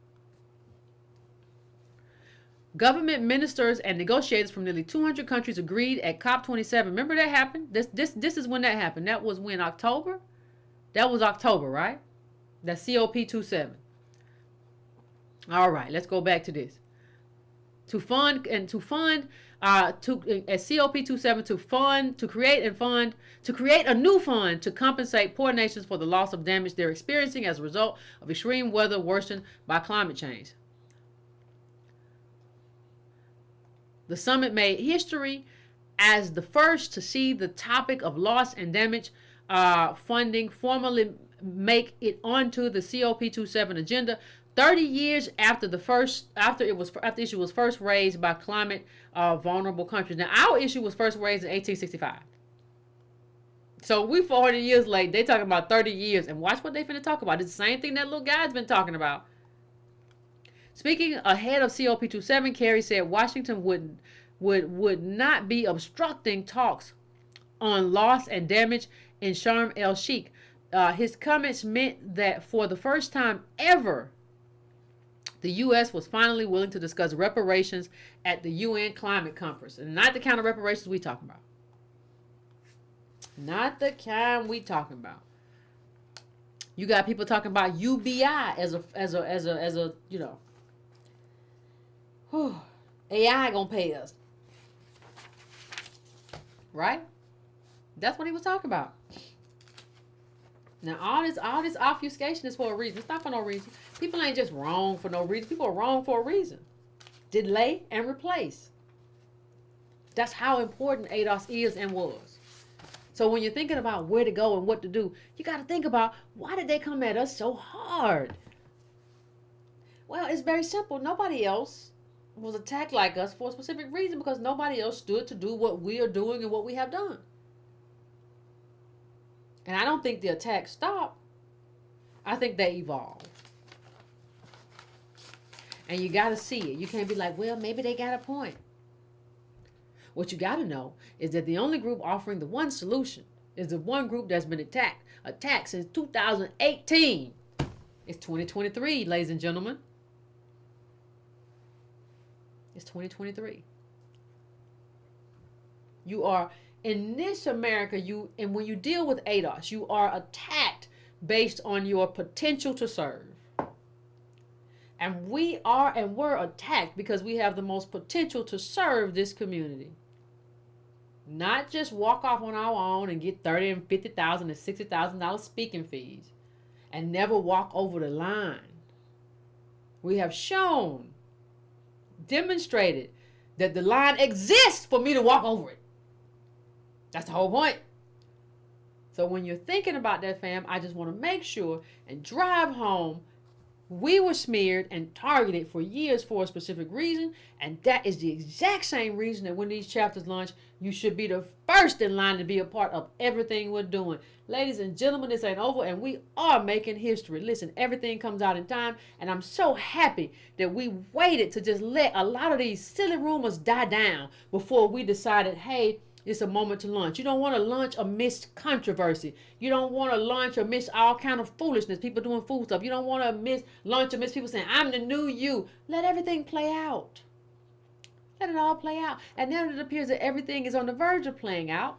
Government ministers and negotiators from nearly 200 countries agreed at COP27. Remember that happened? This is when that happened. That was when October. That was October, right? That's COP27. All right, let's go back to this. To create a new fund to compensate poor nations for the loss of damage they're experiencing as a result of extreme weather worsened by climate change. The summit made history as the first to see the topic of loss and damage funding formally make it onto the COP27 agenda 30 years after the issue was first raised by climate vulnerable countries. Now our issue was first raised in 1865. So we 400 years late. They talking about 30 years, and watch what they finna talk about. It's the same thing that little guy's been talking about. Speaking ahead of COP27, Kerry said Washington would not be obstructing talks on loss and damage in Sharm el-Sheikh. His comments meant that for the first time ever, the U.S. was finally willing to discuss reparations at the UN Climate Conference. And not the kind of reparations we talking about. Not the kind we talking about. You got people talking about UBI as a you know, AI gonna pay us. Right? That's what he was talking about. Now all this obfuscation is for a reason. It's not for no reason. People ain't just wrong for no reason. People are wrong for a reason. Delay and replace. That's how important ADOS is and was. So when you're thinking about where to go and what to do, you got to think about, why did they come at us so hard? Well, it's very simple. Nobody else was attacked like us for a specific reason, because nobody else stood to do what we are doing and what we have done. And I don't think the attacks stopped. I think they evolved. And you got to see it. You can't be like, well, maybe they got a point. What you got to know is that the only group offering the one solution is the one group that's been attacked since 2018. It's 2023, ladies and gentlemen. It's 2023. You are in this America, and when you deal with ADOS, you are attacked based on your potential to serve. And we are and were attacked because we have the most potential to serve this community. Not just walk off on our own and get $30,000 and $50,000 and $60,000 speaking fees and never walk over the line. We have shown, demonstrated that the line exists for me to walk over it. That's the whole point. So when you're thinking about that, fam, I just want to make sure and drive home, we were smeared and targeted for years for a specific reason, and that is the exact same reason that when these chapters launch, you should be the first in line to be a part of everything we're doing. Ladies and gentlemen, this ain't over, and we are making history. Listen, everything comes out in time, and I'm so happy that we waited to just let a lot of these silly rumors die down before we decided, hey, it's a moment to launch. You don't want to launch amidst controversy. You don't want to launch amidst all kind of foolishness. People doing fool stuff. You don't want to launch amidst people saying, I'm the new you. Let everything play out. Let it all play out. And now that it appears that everything is on the verge of playing out,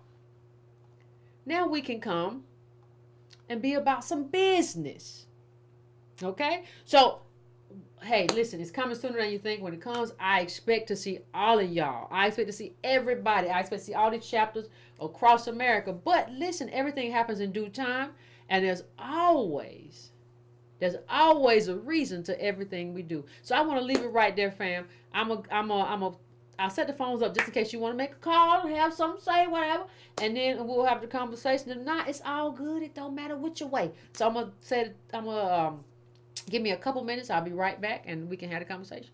now we can come and be about some business. Okay? So hey, listen, it's coming sooner than you think. When it comes, I expect to see all of y'all. I expect to see everybody. I expect to see all these chapters across America. But listen, everything happens in due time, and there's always a reason to everything we do. So I want to leave it right there, fam. I'll set the phones up just in case you want to make a call and have something to say, whatever. And then we'll have the conversation. If not, it's all good. It don't matter which way. So I'm gonna give me a couple minutes. I'll be right back, and we can have a conversation.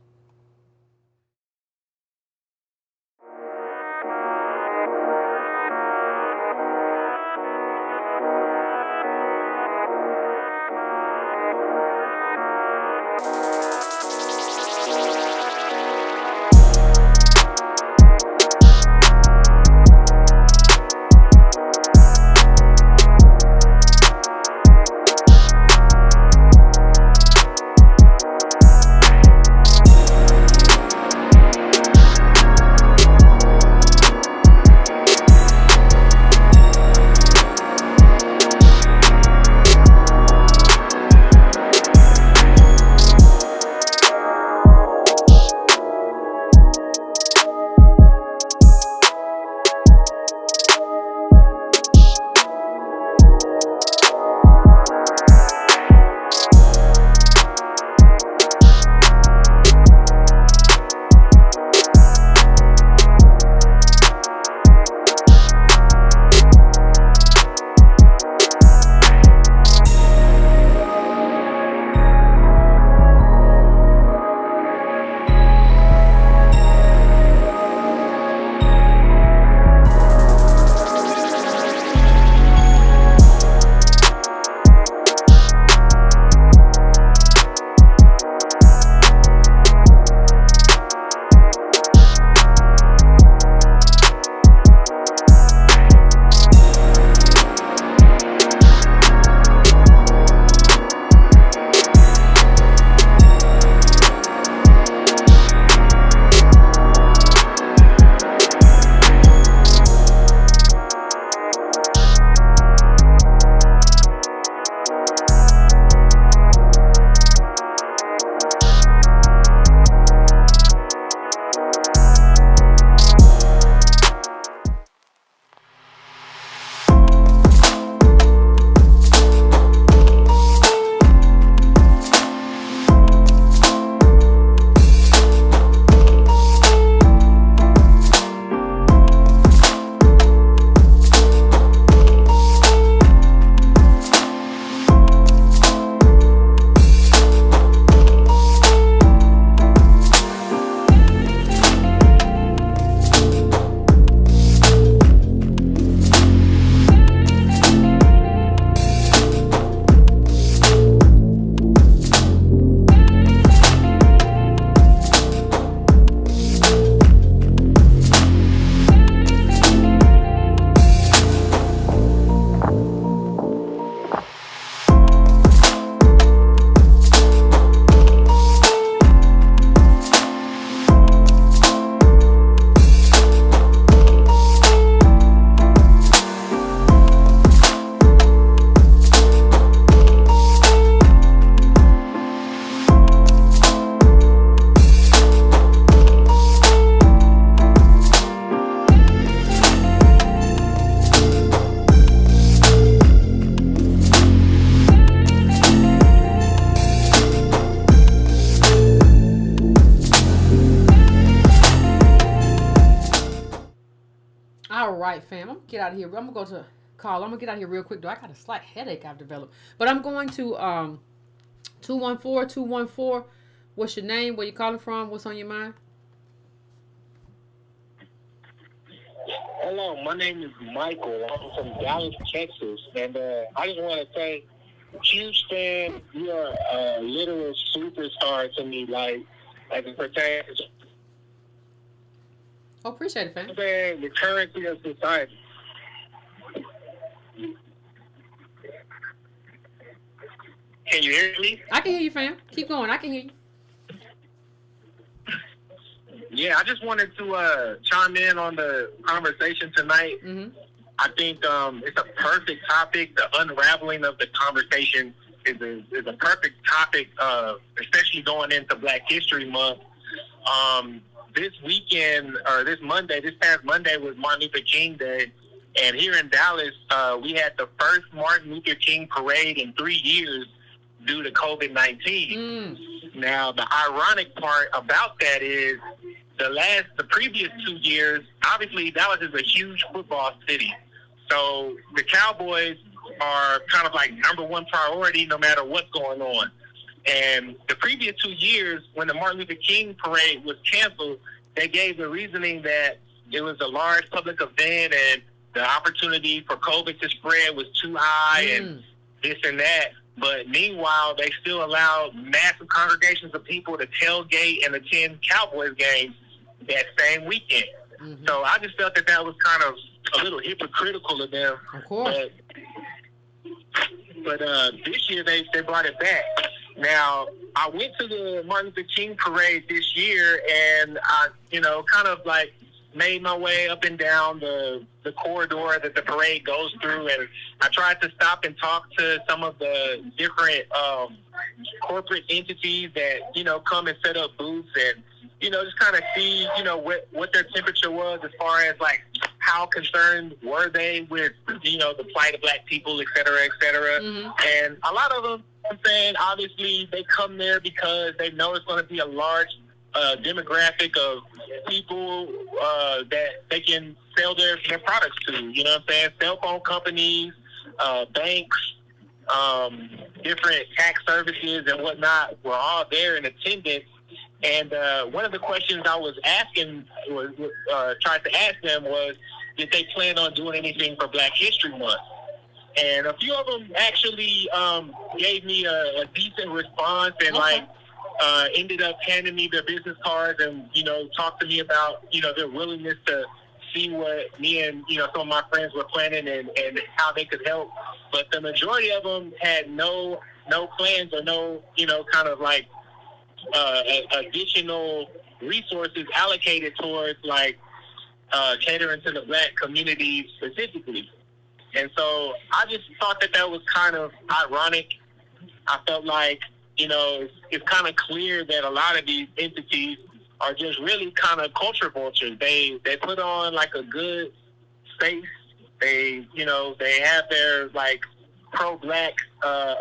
All right, fam. I'm gonna get out of here. I'm gonna go to call. I'm gonna get out of here real quick though. I got a slight headache I've developed. But I'm going to 214-214. What's your name? Where you calling from? What's on your mind? Hello, my name is Michael. I'm from Dallas, Texas, and I just want to say, huge fan. You're a literal superstar to me, like as it pertains Oh, appreciate it, fam. to the currency of society. Can you hear me? I can hear you, fam. Keep going. I can hear you. Yeah, I just wanted to chime in on the conversation tonight. Mm-hmm. I think it's a perfect topic, the unraveling of the conversation is a perfect topic, especially going into Black History Month. This weekend, or this past Monday was Martin Luther King Day, and here in Dallas, we had the first Martin Luther King parade in 3 years due to COVID-19. Now, the ironic part about that is the previous 2 years, obviously Dallas is a huge football city, so the Cowboys are kind of like number one priority no matter what's going on. And the previous 2 years, when the Martin Luther King parade was canceled, they gave the reasoning that it was a large public event and the opportunity for COVID to spread was too high and this and that. But meanwhile, they still allowed massive congregations of people to tailgate and attend Cowboys games that same weekend. So I just felt that was kind of a little hypocritical of them. Of course. But this year they brought it back. Now, I went to the Martin Luther King parade this year, and I, kind of like made my way up and down the corridor that the parade goes through, and I tried to stop and talk to some of the different corporate entities that, come and set up booths and, just kind of see, what their temperature was as far as, like, how concerned were they with, the plight of Black people, et cetera, et cetera. And a lot of them, I'm saying, obviously, they come there because they know it's going to be a large demographic of people that they can sell their products to. You know what I'm saying? Cell phone companies, banks, different tax services and whatnot were all there in attendance. And one of the questions I was asking, tried to ask them was, did they plan on doing anything for Black History Month? And a few of them actually gave me a decent response and, ended up handing me their business cards and, talked to me about, their willingness to see what me and, some of my friends were planning and how they could help. But the majority of them had no plans or no, kind of like additional resources allocated towards, like, catering to the Black community specifically. And so I just thought that was kind of ironic. I felt like, it's kind of clear that a lot of these entities are just really kind of culture vultures. They put on like a good face. They have their like pro-Black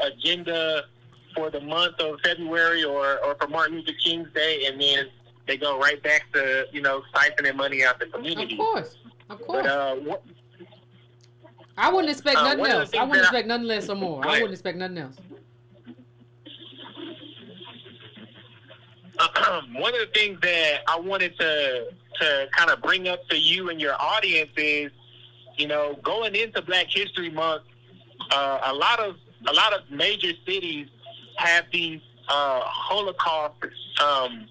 agenda for the month of February or for Martin Luther King's Day, and then they go right back to, siphoning money out the community. Of course. But, I wouldn't expect nothing else. I wouldn't expect nothing less or more. I wouldn't expect nothing else. One of the things that I wanted to kind of bring up to you and your audience is, going into Black History Month, a lot of major cities have these Holocaust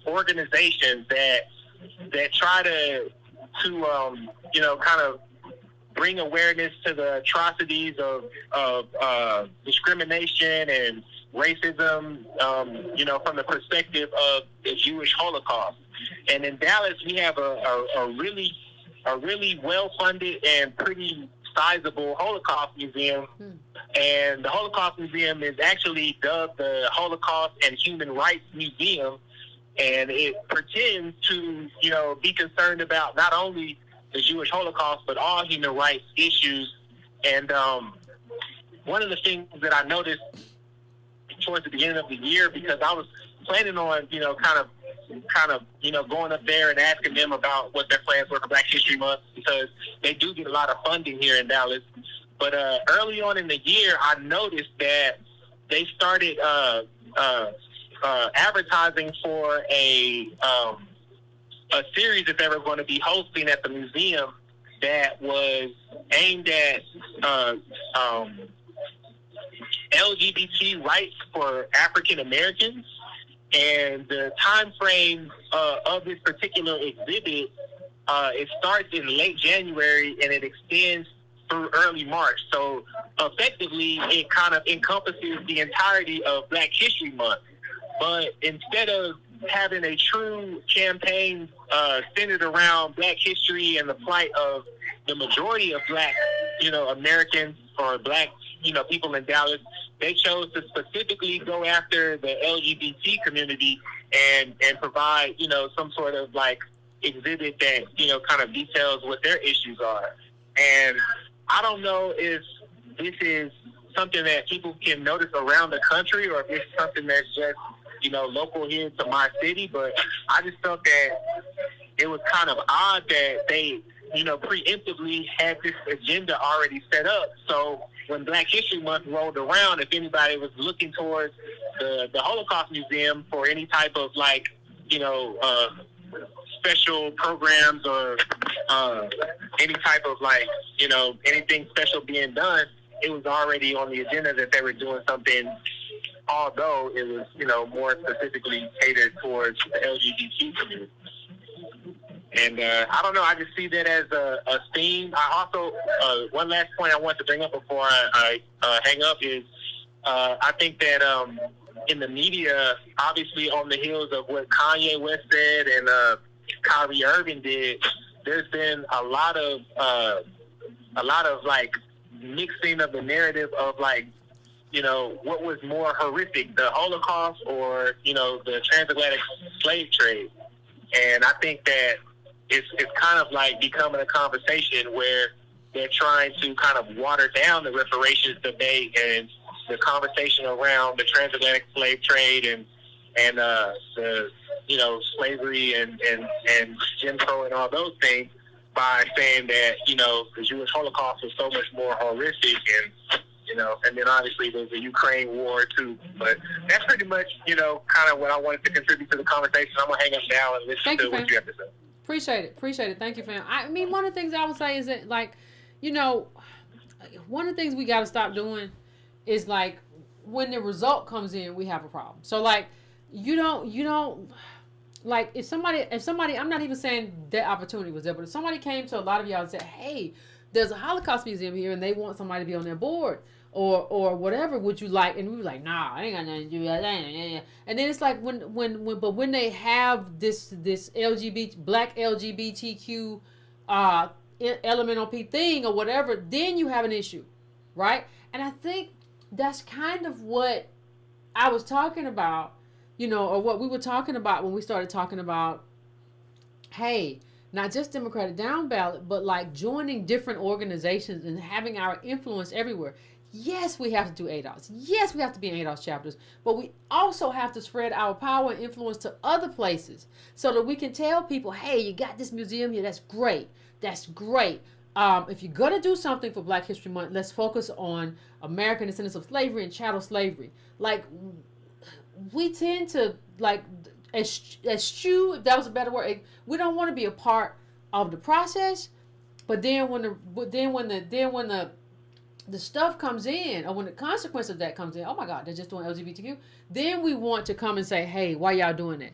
organizations that try to kind of bring awareness to the atrocities of discrimination and racism, from the perspective of the Jewish Holocaust. And in Dallas, we have a really well-funded and pretty sizable Holocaust museum. And the Holocaust Museum is actually dubbed the Holocaust and Human Rights Museum. And it pretends to, be concerned about not only the Jewish Holocaust, but all human rights issues. And one of the things that I noticed towards the beginning of the year, because I was planning on, kind of, going up there and asking them about what their plans were for Black History Month, because they do get a lot of funding here in Dallas. But early on in the year, I noticed that they started advertising for a series that they were going to be hosting at the museum that was aimed at LGBT rights for African Americans. And the time frame of this particular exhibit, it starts in late January and it extends through early March. So effectively, it kind of encompasses the entirety of Black History Month. But instead of having a true campaign centered around Black history and the plight of the majority of Black, Americans or Black, people in Dallas, they chose to specifically go after the LGBT community and provide, you know, some sort of like exhibit that, you know, kind of details what their issues are. And I don't know if this is something that people can notice around the country or if it's something that's just, you know, local here to my city, but I just felt that it was kind of odd that they, you know, preemptively had this agenda already set up. So when Black History Month rolled around, if anybody was looking towards the Holocaust Museum for any type of like, you know, special programs or any type of like, you know, anything special being done, it was already on the agenda that they were doing something, although it was, you know, more specifically catered towards the LGBT community. And I don't know, I just see that as a theme. I also, one last point I want to bring up before I hang up is I think that in the media, obviously on the heels of what Kanye West said and Kyrie Irving did, there's been a lot of like mixing of the narrative of like, you know, what was more horrific, the Holocaust or, you know, the transatlantic slave trade. And I think that it's kind of like becoming a conversation where they're trying to kind of water down the reparations debate and the conversation around the transatlantic slave trade and the, you know, slavery and Jim Crow and all those things by saying that, you know, the Jewish Holocaust was so much more horrific and, you know, and then obviously there's the Ukraine war too. But that's pretty much, you know, kind of what I wanted to contribute to the conversation. I'm going to hang up now and listen to what you have to say. Appreciate it. Thank you, fam. I mean, one of the things I would say is that, like, you know, one of the things we got to stop doing is, like, when the result comes in, we have a problem. So, like, you don't, like, if somebody, I'm not even saying that opportunity was there, but if somebody came to a lot of y'all and said, hey, there's a Holocaust museum here and they want somebody to be on their board or whatever, would you like? And we were like, nah, I ain't got nothing to do with that. And then it's like when they have this black LGBTQ elemental P thing or whatever, then you have an issue, right? And I think that's kind of what I was talking about, you know, or what we were talking about when we started talking about, hey, not just Democratic down ballot, but like joining different organizations and having our influence everywhere. Yes, we have to do ADOS. Yes, we have to be in ADOS chapters, but we also have to spread our power and influence to other places so that we can tell people, hey, you got this museum here. That's great. That's great. If you're going to do something for Black History Month, let's focus on American descendants of slavery and chattel slavery. Like, we tend to, like, eschew, if that was a better word, we don't want to be a part of the process, but then when the stuff comes in, or when the consequence of that comes in, oh my God, they're just doing LGBTQ, then we want to come and say, hey, why y'all doing that?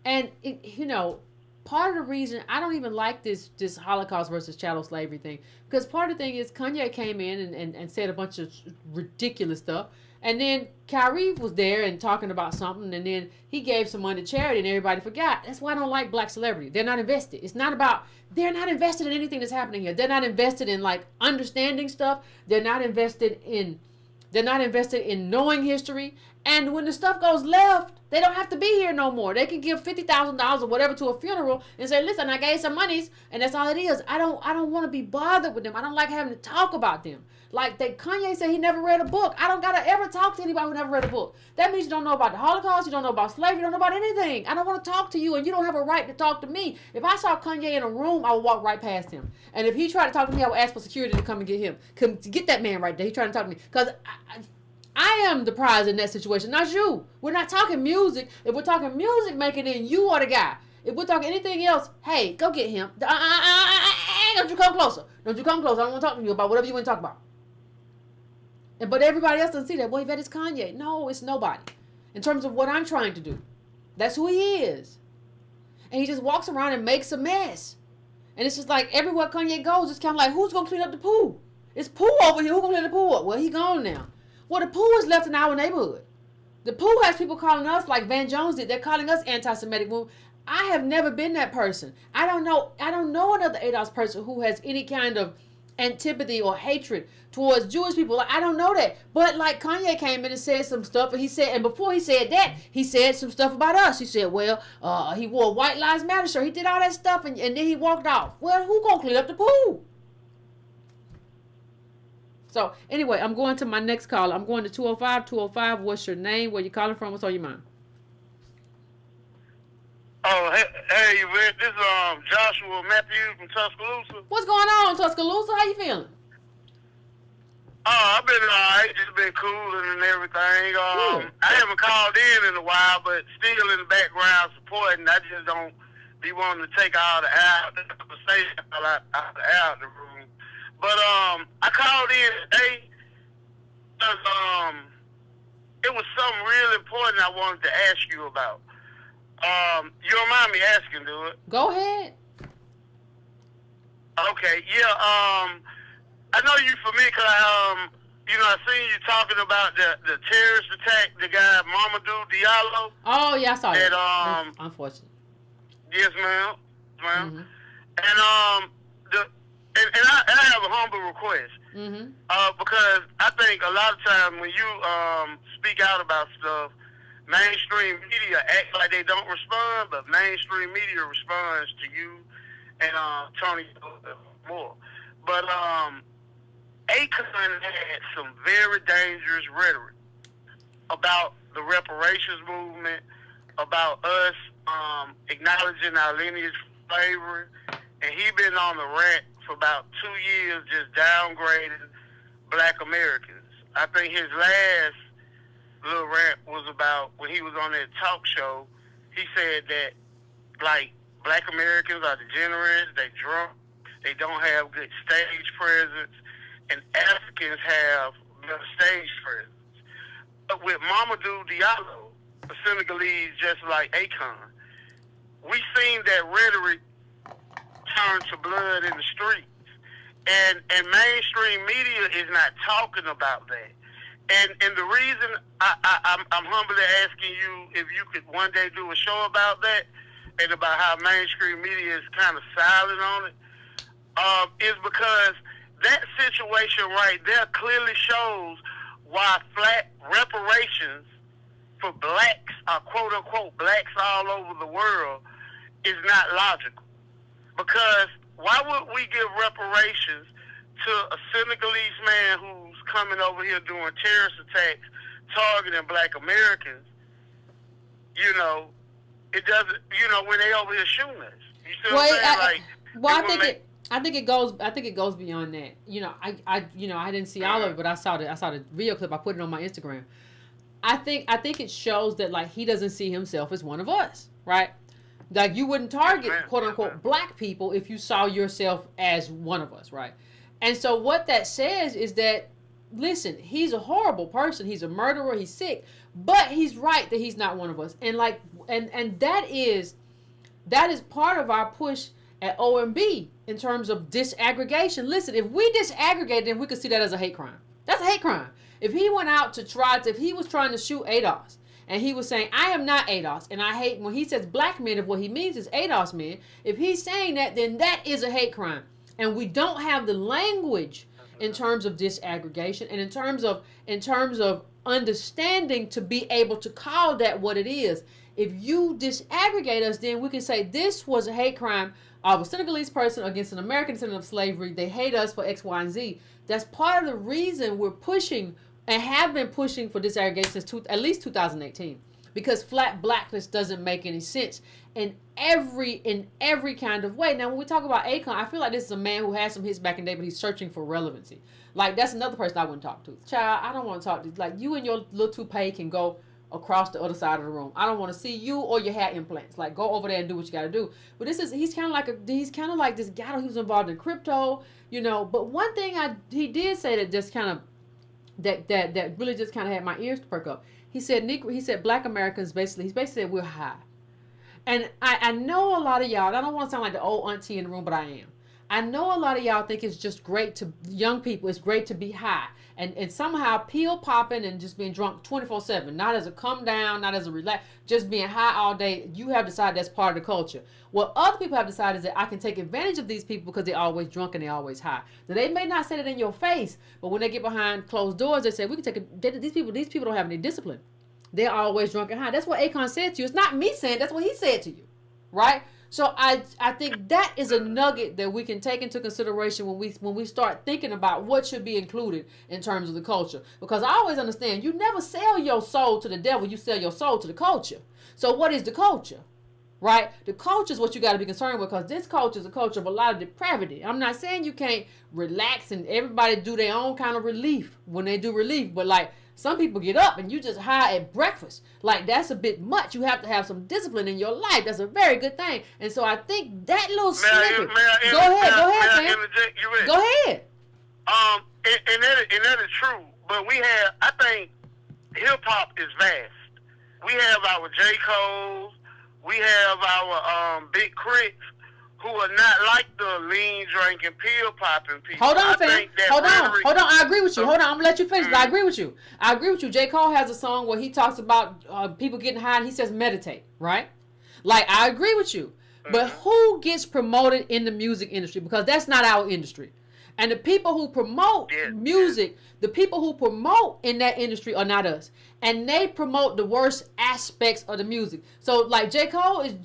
And, you know, part of the reason I don't even like this Holocaust versus chattel slavery thing, because part of the thing is Kanye came in and said a bunch of ridiculous stuff, and then Kyrie was there and talking about something, and then he gave some money to charity and everybody forgot. That's why I don't like black celebrity. They're not invested. It's not about, they're not invested in anything that's happening here. They're not invested in like understanding stuff. They're not invested in knowing history. And when the stuff goes left, they don't have to be here no more. They can give $50,000 or whatever to a funeral and say, listen, I gave some monies, and that's all it is. I don't want to be bothered with them. I don't like having to talk about them. Like Kanye said he never read a book. I don't gotta ever talk to anybody who never read a book. That means you don't know about the Holocaust, you don't know about slavery, you don't know about anything. I don't want to talk to you, and you don't have a right to talk to me. If I saw Kanye in a room, I would walk right past him. And if he tried to talk to me, I would ask for security to come and get him. Come to get that man right there. He's trying to talk to me. Because I am the prize in that situation, not you. We're not talking music. If we're talking music making, then you are the guy. If we're talking anything else, hey, go get him. Don't you come closer. Don't you come closer. I don't want to talk to you about whatever you want to talk about. But everybody else doesn't see that. Boy, that is Kanye. No, it's nobody. In terms of what I'm trying to do. That's who he is. And he just walks around and makes a mess. And it's just like everywhere Kanye goes, it's kind of like, who's going to clean up the poo? It's poo over here. Who's going to clean the poo up? Well, he gone now. Well, the poo is left in our neighborhood. The poo has people calling us like Van Jones did. They're calling us anti-Semitic. Well, I have never been that person. I don't know another ADOS person who has any kind of antipathy or hatred towards Jewish people. Like, I don't know that. But like Kanye came in and said some stuff, and he said, and before he said that, he said some stuff about us. He said, well, he wore a White Lives Matter shirt. He did all that stuff, and then he walked off. Well, who gonna clean up the pool? So anyway, I'm going to my next caller. I'm going to 205. 205. What's your name? Where you calling from? What's on your mind? Oh, hey, Rick, this is Joshua Matthews from Tuscaloosa. What's going on, Tuscaloosa? How you feeling? I've been alright. Just been cooling and everything. I haven't called in a while, but still in the background supporting. I just don't be wanting to take all the conversation out of the room. But I called in today because it was something real important I wanted to ask you about. You don't mind me asking, do it? Go ahead. Okay, yeah. I know you familiar because I seen you talking about the terrorist attack, the guy Mamadou Diallo. Oh yeah, I saw that. That's unfortunate. Yes, ma'am. Mm-hmm. And I have a humble request. Mm-hmm. Because I think a lot of times when you speak out about stuff, mainstream media act like they don't respond, but mainstream media responds to you and Tony more. But Akon had some very dangerous rhetoric about the reparations movement, about us acknowledging our lineage from slavery, and he been on the rant for about 2 years just downgrading Black Americans. I think his last little rant was about when he was on that talk show. He said that like Black Americans are degenerates, they drunk, they don't have good stage presence, and Africans have better stage presence. But with Mamadou Diallo, a Senegalese just like Akon, we seen that rhetoric turn to blood in the streets. And mainstream media is not talking about that. And the reason I'm humbly asking you if you could one day do a show about that and about how mainstream media is kind of silent on it, is because that situation right there clearly shows why flat reparations for blacks, quote unquote blacks all over the world, is not logical. Because why would we give reparations to a Senegalese man who's coming over here doing terrorist attacks, targeting Black Americans? It doesn't. When they over here shooting us. You see what I'm saying? I think it goes beyond that. I didn't see all of it, but I saw the video clip. I put it on my Instagram. I think it shows that like he doesn't see himself as one of us, right? Like you wouldn't target quote unquote Black people if you saw yourself as one of us, right? And so what that says is that, listen, he's a horrible person. He's a murderer. He's sick, but he's right that he's not one of us. And and that is part of our push at OMB in terms of disaggregation. Listen, if we disaggregate, then we could see that as a hate crime. That's a hate crime. If he went out if he was trying to shoot ADOS, and he was saying, I am not ADOS, and I hate, when he says Black men, if what he means is ADOS men, if he's saying that, then that is a hate crime. And we don't have the language in terms of disaggregation and in terms of understanding to be able to call that what it is. If you disaggregate us, then we can say this was a hate crime of a Senegalese person against an American descendant of slavery. They hate us for X, Y, and Z. That's part of the reason we're pushing and have been pushing for disaggregation since at least 2018, because flat blackness doesn't make any sense in every kind of way. Now, when we talk about Akon, I feel like this is a man who has some hits back in the day, but he's searching for relevancy. Like, that's another person I wouldn't talk to. Child, I don't want to talk to. Like, you and your little toupee can go across the other side of the room. I don't want to see you or your hair implants. Like, go over there and do what you got to do. But he's kind of like this guy who's involved in crypto, But one thing he did say that just kind of that really just kind of had my ears to perk up. He said Black Americans he basically said we're high. And I know a lot of y'all, I don't want to sound like the old auntie in the room, but I am. I know a lot of y'all think it's just great to young people. It's great to be high and somehow pill popping and just being drunk 24/7, not as a come down, not as a relax, just being high all day. You have decided that's part of the culture. What other people have decided is that I can take advantage of these people because they're always drunk and they're always high. Now, they may not say it in your face, but when they get behind closed doors, they say we can these people don't have any discipline. They're always drunk and high. That's what Akon said to you. It's not me saying. That's what he said to you, right? So I think that is a nugget that we can take into consideration when we start thinking about what should be included in terms of the culture. Because I always understand you never sell your soul to the devil, you sell your soul to the culture. So what is the culture? Right? The culture is what you got to be concerned with, because this culture is a culture of a lot of depravity. I'm not saying you can't relax and everybody do their own kind of relief when they do relief, but like some people get up and you just high at breakfast. Like that's a bit much. You have to have some discipline in your life. That's a very good thing. And so I think that little snippet. Go ahead, man. Go ahead. And that is true. But I think hip hop is vast. We have our J. Cole's, we have our Big Crits, who are not like the lean drinking, pill popping people. Hold on, fam. Hold on. I agree with you. Hold on. I'm gonna let you finish. But I agree with you. J. Cole has a song where he talks about people getting high and he says meditate, right? Like I agree with you. But who gets promoted in the music industry? Because that's not our industry. And the people who promote music, the people who promote in that industry are not us. And they promote the worst aspects of the music. So like J. Cole gets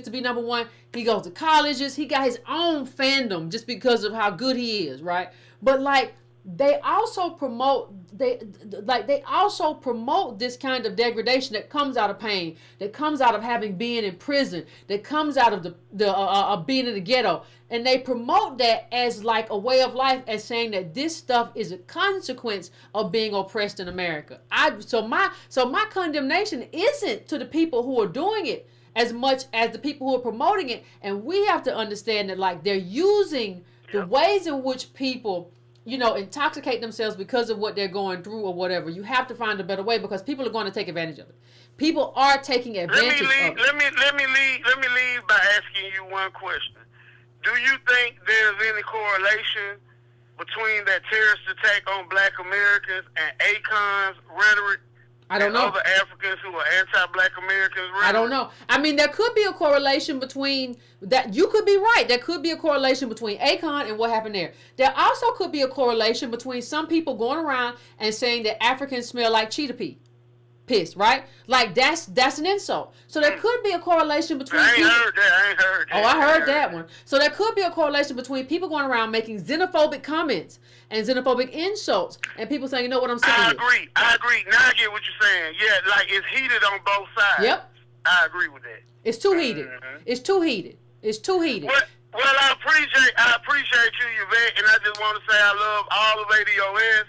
to be number one. He goes to colleges. He got his own fandom just because of how good he is, right? But like they also promote this kind of degradation that comes out of pain, that comes out of having been in prison, that comes out of the being in the ghetto, and they promote that as like a way of life, as saying that this stuff is a consequence of being oppressed in America. So my condemnation isn't to the people who are doing it as much as the people who are promoting it, and we have to understand that like they're using the ways in which people intoxicate themselves because of what they're going through or whatever. You have to find a better way because people are going to take advantage of it. People are taking advantage of it. Let me leave by asking you one question. Do you think there's any correlation between that terrorist attack on Black Americans and Akon's rhetoric? I don't know. Other Africans who are anti-Black Americans rhetoric? I don't know. I mean, there could be a correlation between that. You could be right. There could be a correlation between Akon and what happened there. There also could be a correlation between some people going around and saying that Africans smell like cheetah piss, right? Like that's an insult. So there could be a correlation between I ain't heard that. Oh, I heard that one. So there could be a correlation between people going around making xenophobic comments and xenophobic insults and people saying, you know what, I'm sick of it. I agree. Now I get what you're saying. Yeah, like it's heated on both sides. Yep. I agree with that. It's too heated. It's too heated. Well, I appreciate you, Yvette, and I just want to say I love all of ADOS.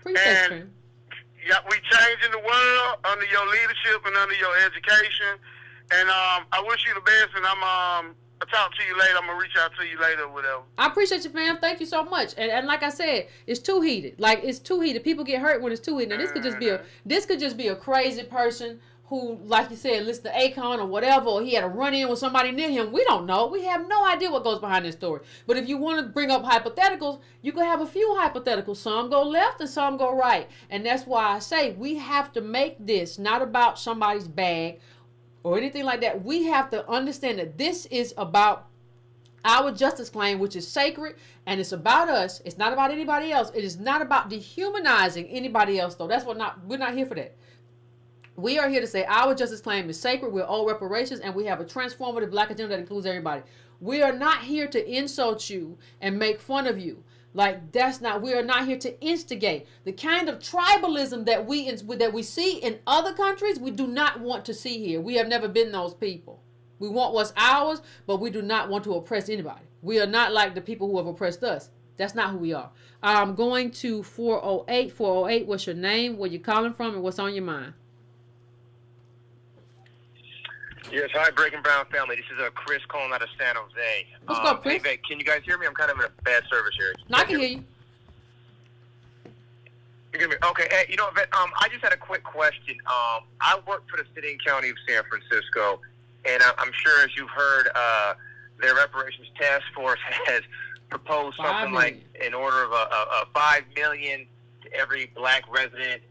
Appreciate you. Yeah, we changing the world under your leadership and under your education. And I wish you the best, and I'll talk to you later. I'm going to reach out to you later or whatever. I appreciate you, fam. Thank you so much. And like I said, it's too heated. Like, it's too heated. People get hurt when it's too heated. Now, this could just be a crazy person who, like you said, listen to Akon or whatever, or he had a run-in with somebody near him. We don't know. We have no idea what goes behind this story. But if you want to bring up hypotheticals, you can have a few hypotheticals. Some go left and some go right. And that's why I say we have to make this not about somebody's bag or anything like that. We have to understand that this is about our justice claim, which is sacred, and it's about us. It's not about anybody else. It is not about dehumanizing anybody else, though. We're not here for that. We are here to say our justice claim is sacred. We're all reparations, and we have a transformative Black agenda that includes everybody. We are not here to insult you and make fun of you. Like, that's not. We are not here to instigate the kind of tribalism that we see in other countries. We do not want to see here. We have never been those people. We want what's ours, but we do not want to oppress anybody. We are not like the people who have oppressed us. That's not who we are. I'm going to 408. 408. What's your name? Where you calling from, and what's on your mind? Yes, hi, Breaking Brown family. This is Chris calling out of San Jose. What's up, Chris? Hey, can you guys hear me? I'm kind of in a bad service here. No, I can hear you. You hear me? Okay. Hey, you know, Vet, I just had a quick question. I work for the city and county of San Francisco, and I'm sure as you've heard, their reparations task force has proposed something like in order of a $5 million to every black resident.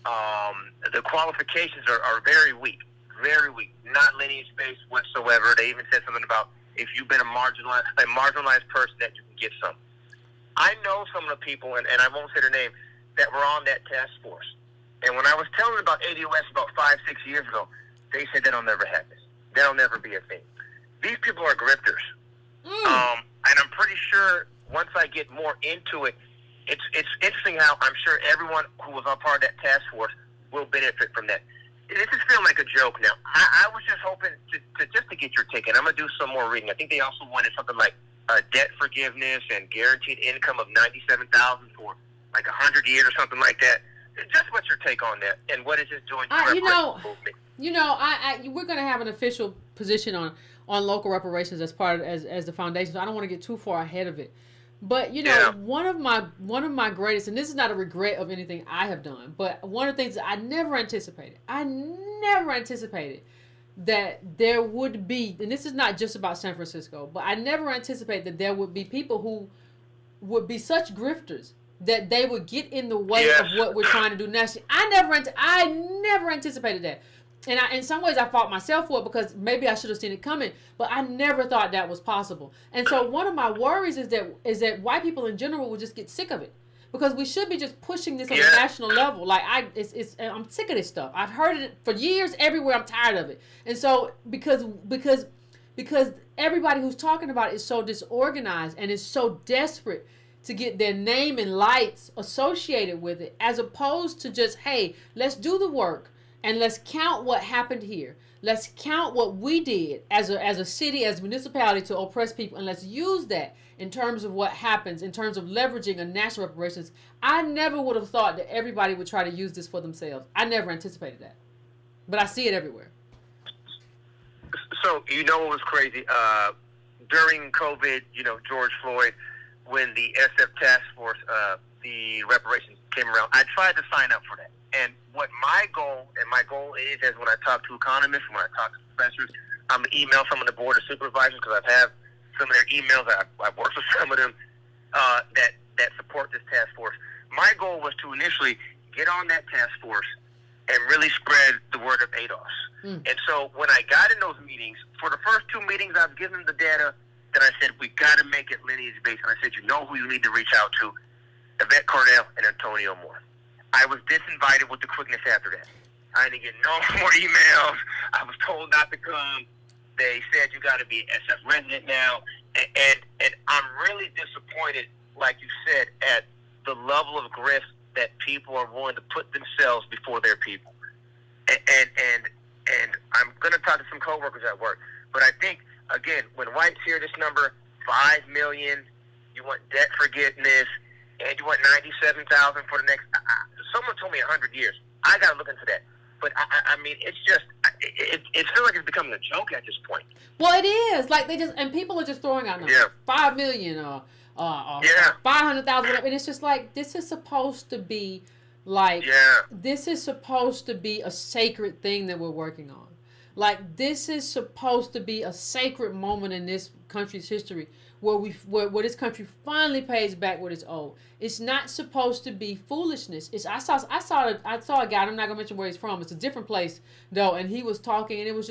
The qualifications are very weak, not lineage-based whatsoever. They even said something about if you've been a marginalized person that you can get some. I know some of the people, and I won't say their name, that were on that task force. And when I was telling them about ADOS about 5-6 years ago, they said that'll never happen. That'll never be a thing. These people are grifters. And I'm pretty sure once I get more into it, it's interesting how I'm sure everyone who was on part of that task force will benefit from that. This is feeling like a joke now. I was just hoping to get your take, and I'm going to do some more reading. I think they also wanted something like debt forgiveness and guaranteed income of $97,000 for like 100 years or something like that. Just what's your take on that, and what is this doing to the reparations movement? We're going to have an official position on local reparations as part of, as the foundation. So I don't want to get too far ahead of it. But one of my greatest, and this is not a regret of anything I have done, but one of the things that I never anticipated that there would be, and this is not just about San Francisco, but I never anticipated that there would be people who would be such grifters that they would get in the way of what we're trying to do nationally. I never anticipated that. And in some ways I fought myself for it because maybe I should have seen it coming, but I never thought that was possible. And so one of my worries is that white people in general will just get sick of it, because we should be just pushing this on a national level. Like I'm sick of this stuff. I've heard it for years everywhere. I'm tired of it. And so because everybody who's talking about it is so disorganized and is so desperate to get their name and lights associated with it, as opposed to just, hey, let's do the work. And let's count what happened here. Let's count what we did as a city, as a municipality to oppress people. And let's use that in terms of what happens, in terms of leveraging a national reparations. I never would have thought that everybody would try to use this for themselves. I never anticipated that. But I see it everywhere. So, what was crazy? During COVID, George Floyd, when the SF task force, the reparations came around, I tried to sign up for that. And what my goal is when I talk to economists, when I talk to professors, I'm going to email some of the board of supervisors, because I have some of their emails. I've worked with some of them that support this task force. My goal was to initially get on that task force and really spread the word of ADOS. And so when I got in those meetings, for the first 2 meetings, I've given them the data that I said, we got to make it lineage-based. And I said, who you need to reach out to? Yvette Cornell and Antonio Moore. I was disinvited with the quickness after that. I didn't get no more emails. I was told not to come. They said you got to be an SF resident now. And I'm really disappointed, like you said, at the level of grift that people are willing to put themselves before their people. And I'm going to talk to some coworkers at work. But I think, again, when whites hear this number, 5 million, you want debt forgiveness, and you want 97,000 for the next. Someone told me 100 years. I got to look into that. But I mean, it's just it feels like it's becoming a joke at this point. Well, it is. Like and people are just throwing out numbers. 5 million or 500,000, and it's just like, this is supposed to be this is supposed to be a sacred thing that we're working on. Like, this is supposed to be a sacred moment in this country's history where this country finally pays back what it's owed. It's not supposed to be foolishness. I saw a guy, I'm not gonna mention where he's from. It's a different place though, and he was talking, and he was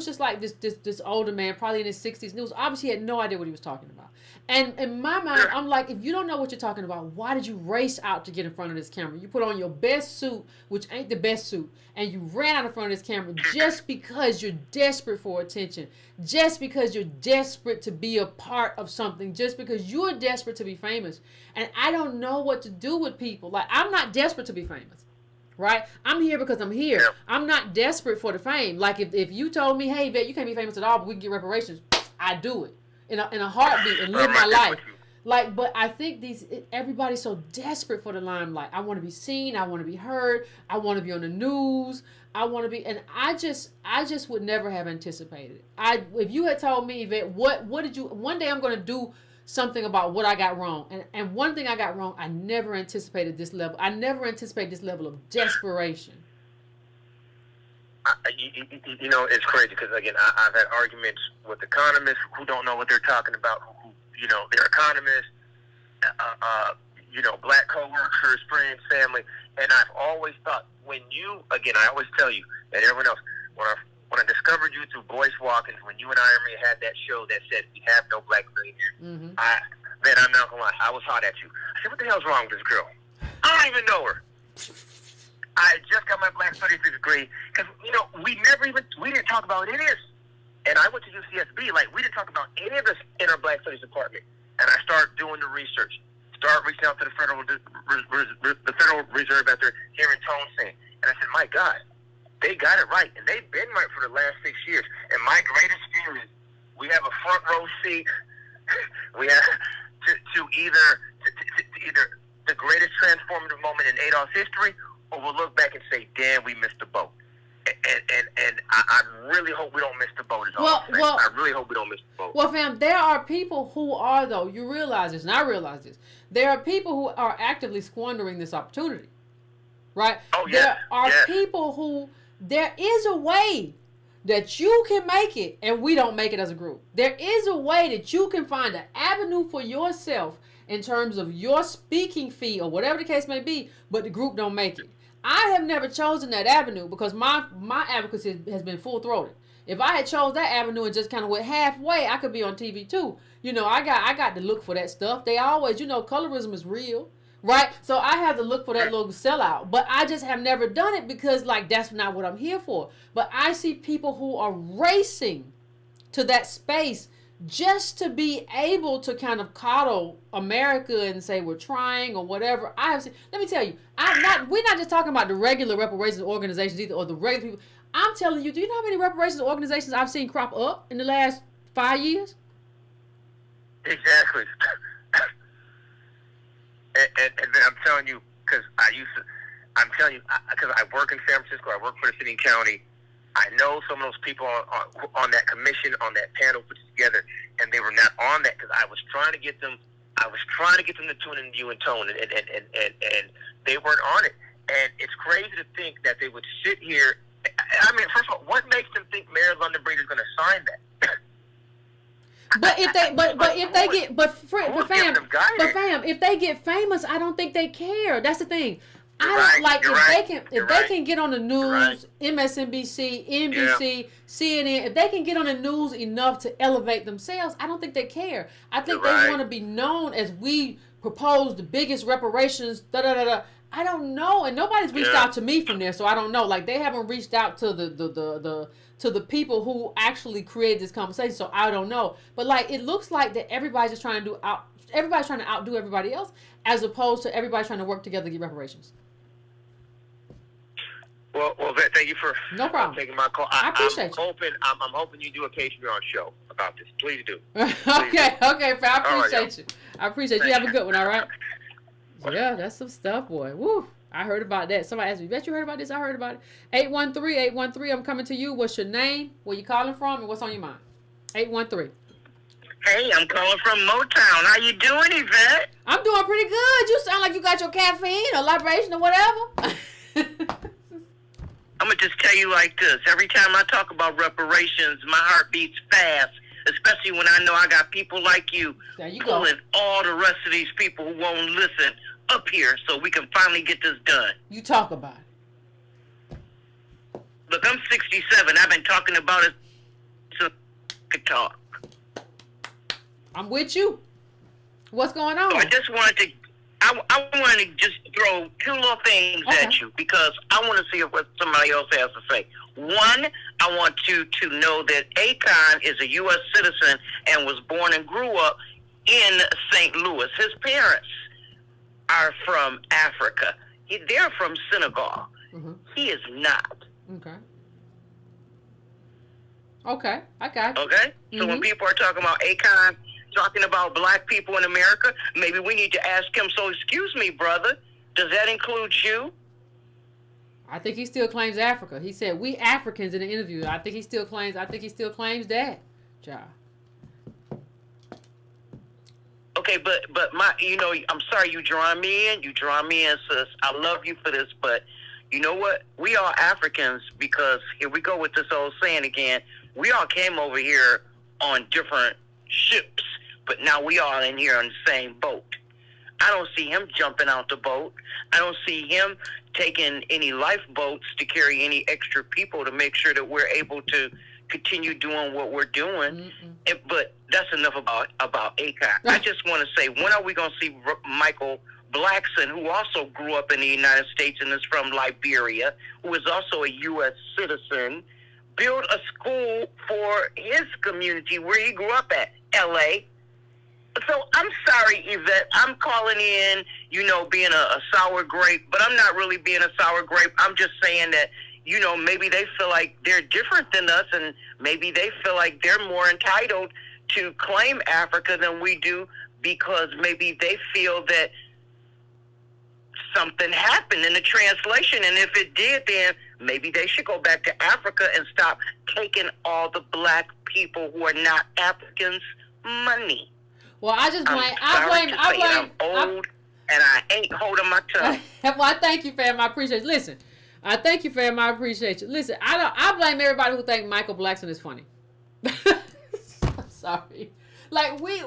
just like this older man, probably in his 60s, and it was obvious he had no idea what he was talking about. And in my mind, I'm like, if you don't know what you're talking about, why did you race out to get in front of this camera? You put on your best suit, which ain't the best suit, and you ran out in front of this camera just because you're desperate for attention, just because you're desperate to be a part of something, just because you're desperate to be famous. And I don't know what to do with people. Like, I'm not desperate to be famous. Right? I'm here because I'm here. I'm not desperate for the fame. Like, if you told me, hey, Vet, you can't be famous at all, but we can get reparations, I do it in a heartbeat and live my life. Like, but I think everybody's so desperate for the limelight. I want to be seen. I want to be heard. I want to be on the news. I want to be, and I just would never have anticipated. If you had told me, Vet, what did you? One day I'm going to do something about what I got wrong. And one thing I got wrong, I never anticipated this level. I never anticipated this level of desperation. You know, it's crazy because, again, I've had arguments with economists who don't know what they're talking about, who you know, they're economists, you know, black coworkers, friends, family, and I've always thought when you, again, I always tell you and everyone else, when I discovered you through Boyce Watkins, when you and I had that show that said we have no black millionaires, man, I'm not gonna lie, I was hot at you. I said, what the hell's wrong with this girl? I don't even know her. I just got my Black Studies degree because, you know, we didn't talk about any of this. And I went to UCSB, like, we didn't talk about any of this in our Black Studies department. And I started doing the research, started reaching out to the Federal Reserve after hearing Tone saying. And I said, my God, they got it right. And they've been right for the last 6 years. And my greatest fear is we have a front row seat. We have to either the greatest transformative moment in Adolf's history, or we'll look back and say, damn, we missed the boat. And I really hope we don't miss the boat. I really hope we don't miss the boat. Well, fam, there are people who are, though, you realize this, and I realize this, there are people who are actively squandering this opportunity, right? Oh, yeah. There are people who, there is a way that you can make it, and we don't make it as a group. There is a way that you can find an avenue for yourself in terms of your speaking fee or whatever the case may be, but the group don't make it. I have never chosen that avenue because my advocacy has been full-throated. If I had chose that avenue and just kind of went halfway, I could be on TV too. You know, I got to look for that stuff. They always, you know, colorism is real, right? So I have to look for that little sellout. But I just have never done it because, like, that's not what I'm here for. But I see people who are racing to that space just to be able to kind of coddle America and say we're trying or whatever. I have seen, let me tell you, we're not just talking about the regular reparations organizations either, or the regular people. I'm telling you, do you know how many reparations organizations I've seen crop up in the last 5 years? Exactly. and then I'm telling you, because because I work in San Francisco, I work for the city and county. I know some of those people on that commission, on that panel put together, and they were not on that because I was trying to get them to tune in you and Tone, and they weren't on it. And it's crazy to think that they would sit here. I mean, first of all, what makes them think Mayor London Breed is going to sign that? Fam, if they get famous, I don't think they care. That's the thing. They can get on the news, MSNBC, NBC, CNN, if they can get on the news enough to elevate themselves, I don't think they care. I think they want to be known as we propose the biggest reparations, I don't know, and nobody's reached out to me from there, so I don't know. Like, they haven't reached out to the people who actually created this conversation, so I don't know. But like, it looks like that everybody's just trying to outdo everybody else, as opposed to everybody trying to work together to get reparations. Well, thank you for taking my call. I appreciate you. I'm hoping you do a Patreon show about this. Please do. Okay, I appreciate you. I appreciate you. Have a good one, all right? Yeah, that's some stuff, boy. Woo. I heard about that. Somebody asked me, bet you heard about this? I heard about it. 813-813, I'm coming to you. What's your name? Where you calling from? And what's on your mind? 813. Hey, I'm calling from Motown. How you doing, Yvette? I'm doing pretty good. You sound like you got your caffeine or liberation or whatever. I'm going to just tell you like this. Every time I talk about reparations, my heart beats fast, especially when I know I got people like you pulling all the rest of these people who won't listen up here so we can finally get this done. You talk about it. Look, I'm 67. I've been talking about it since I could talk. I'm with you. What's going on? So I just wanted to... I want to just throw two little things at you because I want to see what somebody else has to say. One, I want you to know that Akon is a U.S. citizen and was born and grew up in St. Louis. His parents are from Africa. They're from Senegal. Mm-hmm. He is not. Okay. I got you. Okay? So when people are talking about Akon, talking about black people in America, maybe we need to ask him, so excuse me, brother, does that include you? I think he still claims Africa. He said we Africans in the interview. I think he still claims that. Child. Okay, but I'm sorry you drawing me in. You draw me in, sis. I love you for this, but you know what? We are Africans because here we go with this old saying again. We all came over here on different ships, but now we all in here on the same boat. I don't see him jumping out the boat. I don't see him taking any lifeboats to carry any extra people to make sure that we're able to continue doing what we're doing. But that's enough about Akon. I just want to say, when are we going to see Michael Blackson, who also grew up in the United States and is from Liberia, who is also a U.S. citizen, build a school for his community where he grew up at, L.A.? So I'm sorry, Yvette. I'm calling in, being a sour grape, but I'm not really being a sour grape. I'm just saying that, maybe they feel like they're different than us, and maybe they feel like they're more entitled to claim Africa than we do because maybe they feel that something happened in the translation, and if it did, then maybe they should go back to Africa and stop taking all the black people who are not Africans money. Well, I blame. I'm old and I ain't holding my tongue. Well, I thank you, fam. I appreciate you. Listen, I thank you, fam. I appreciate you. Listen, I blame everybody who think Michael Blackson is funny. I'm sorry. Like we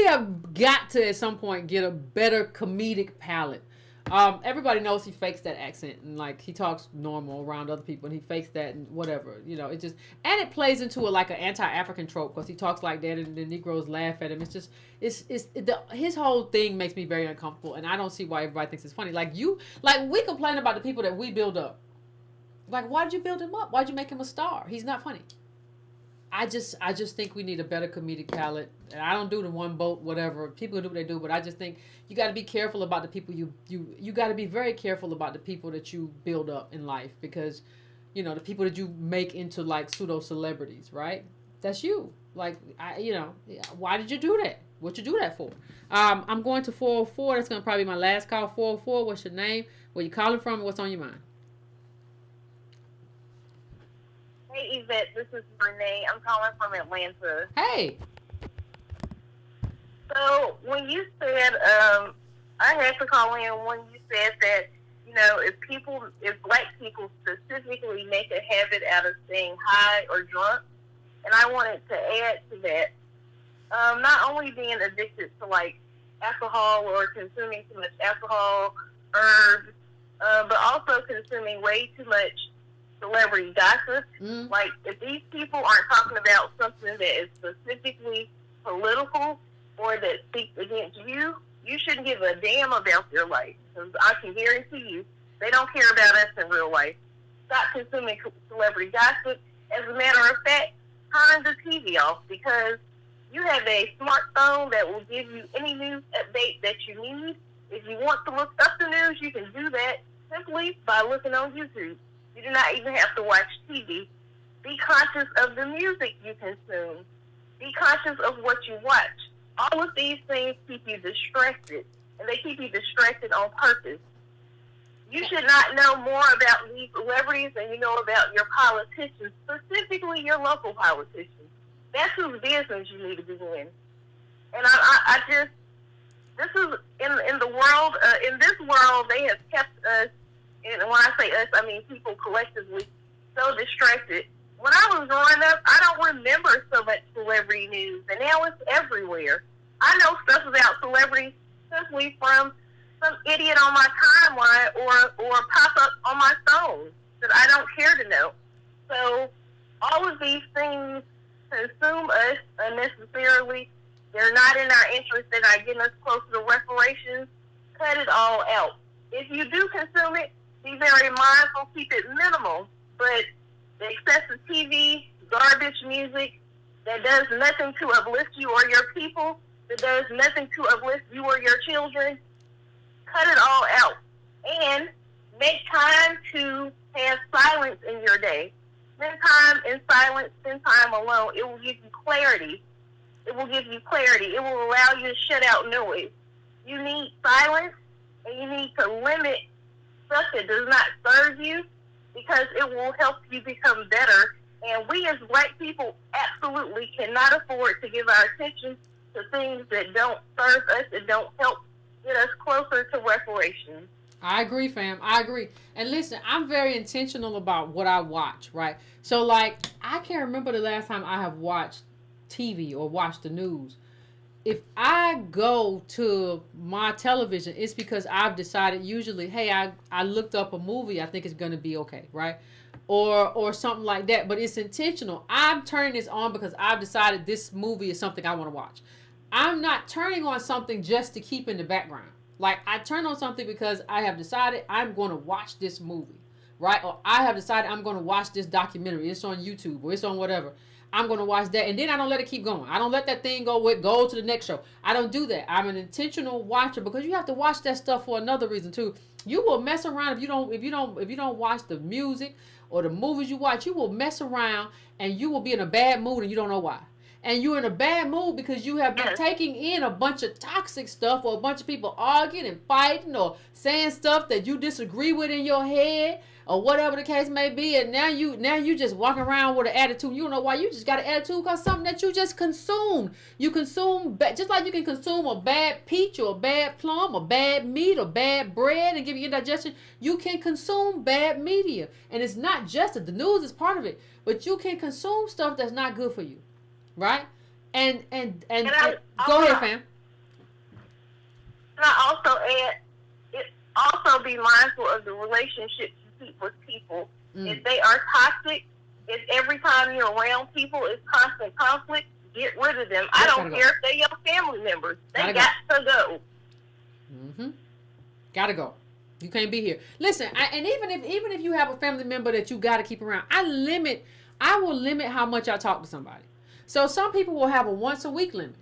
have got to at some point get a better comedic palette. Everybody knows he fakes that accent and like he talks normal around other people and he fakes that and whatever, it just, and it plays into like an anti-African trope because he talks like that and the Negroes laugh at him. It's just, his whole thing makes me very uncomfortable and I don't see why everybody thinks it's funny. Like we complain about the people that we build up. Like, why did you build him up? Why'd you make him a star? He's not funny. I just think we need a better comedic palette. And I don't do the one boat, whatever. People do what they do, but I just think you got to be careful about the people you got to be very careful about the people that you build up in life because, the people that you make into like pseudo celebrities, right? That's you. Like, why did you do that? What you do that for? I'm going to 404. That's going to probably be my last call. 404. What's your name? Where you calling from? And what's on your mind? Hey, Yvette, this is Renee. I'm calling from Atlanta. Hey. So, when you said, I had to call in when you said that, if black people specifically make a habit out of staying high or drunk, and I wanted to add to that, not only being addicted to, like, alcohol or consuming too much alcohol, herbs, but also consuming way too much celebrity gossip. Like, if these people aren't talking about something that is specifically political or that speaks against you, you shouldn't give a damn about their life. Because I can guarantee you, they don't care about us in real life. Stop consuming celebrity gossip. As a matter of fact, turn the TV off because you have a smartphone that will give you any news update that you need. If you want to look up the news, you can do that simply by looking on YouTube. You do not even have to watch TV. Be conscious of the music you consume. Be conscious of what you watch. All of these things keep you distracted, and they keep you distracted on purpose. You should not know more about these celebrities than you know about your politicians, specifically your local politicians. That's whose business you need to be in. And I just, this is, in the world, in this world, they have kept us, and when I say us, I mean people collectively, so distracted. When I was growing up, I don't remember so much celebrity news, and now it's everywhere. I know stuff about celebrities simply from some idiot on my timeline or pop up on my phone that I don't care to know. So all of these things consume us unnecessarily. They're not in our interest. They're not getting us closer to reparations. Cut it all out. If you do consume it, be very mindful. Keep it minimal. But the excessive TV, garbage music that does nothing to uplift you or your people, that does nothing to uplift you or your children, cut it all out. And make time to have silence in your day. Spend time in silence, spend time alone. It will give you clarity. It will give you clarity. It will allow you to shut out noise. You need silence, and you need to limit stuff that does not serve you, because it will help you become better. And we as black people absolutely cannot afford to give our attention to things that don't serve us, that don't help get us closer to reparations. I agree, fam. I agree. And listen, I'm very intentional about what I watch, right? So, like, I can't remember the last time I have watched TV or watched the news. If I go to my television, it's because I've decided usually, hey, I looked up a movie, I think it's going to be okay, right? Or something like that, but it's intentional. I'm turning this on because I've decided this movie is something I want to watch. I'm not turning on something just to keep in the background. Like, I turn on something because I have decided I'm going to watch this movie, right? Or I have decided I'm going to watch this documentary. It's on YouTube or it's on whatever. I'm going to watch that, and then I don't let it keep going. I don't let that thing go to the next show. I don't do that. I'm an intentional watcher because you have to watch that stuff for another reason too. You will mess around if you don't watch the music or the movies you watch. You will mess around and you will be in a bad mood and you don't know why. And you're in a bad mood because you have been taking in a bunch of toxic stuff, or a bunch of people arguing and fighting or saying stuff that you disagree with in your head, or whatever the case may be. And now you just walking around with an attitude. You don't know why you just got an attitude, because something that you just consumed. You consume, just like you can consume a bad peach or a bad plum or bad meat or bad bread and give you indigestion. You can consume bad media. And it's not just that the news is part of it, but you can consume stuff that's not good for you. Right? And go ahead, fam. And I also add, it also be mindful of the relationships you keep with people. If they are toxic, if every time you're around people it's constant conflict, get rid of them. I don't care if they're your family members. They got to go. Gotta go. You can't be here. Listen, and even if you have a family member that you gotta keep around, I will limit how much I talk to somebody. So some people will have a once a week limit.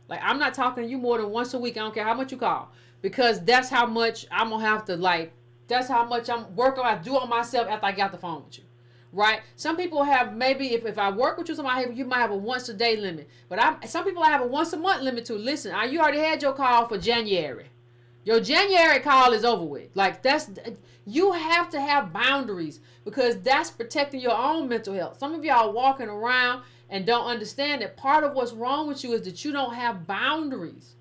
Like, I'm not talking to you more than once a week. I don't care how much you call, because that's how much I'm gonna have to, like, that's how much I'm working on, do on myself after I got the phone with you, right? Some people have, maybe if I work with you, you might have a once a day limit. But some people I have a once a month limit to. Listen, you already had your call for January. Your January call is over with. Like, you have to have boundaries, because that's protecting your own mental health. Some of y'all walking around and don't understand that part of what's wrong with you is that you don't have boundaries.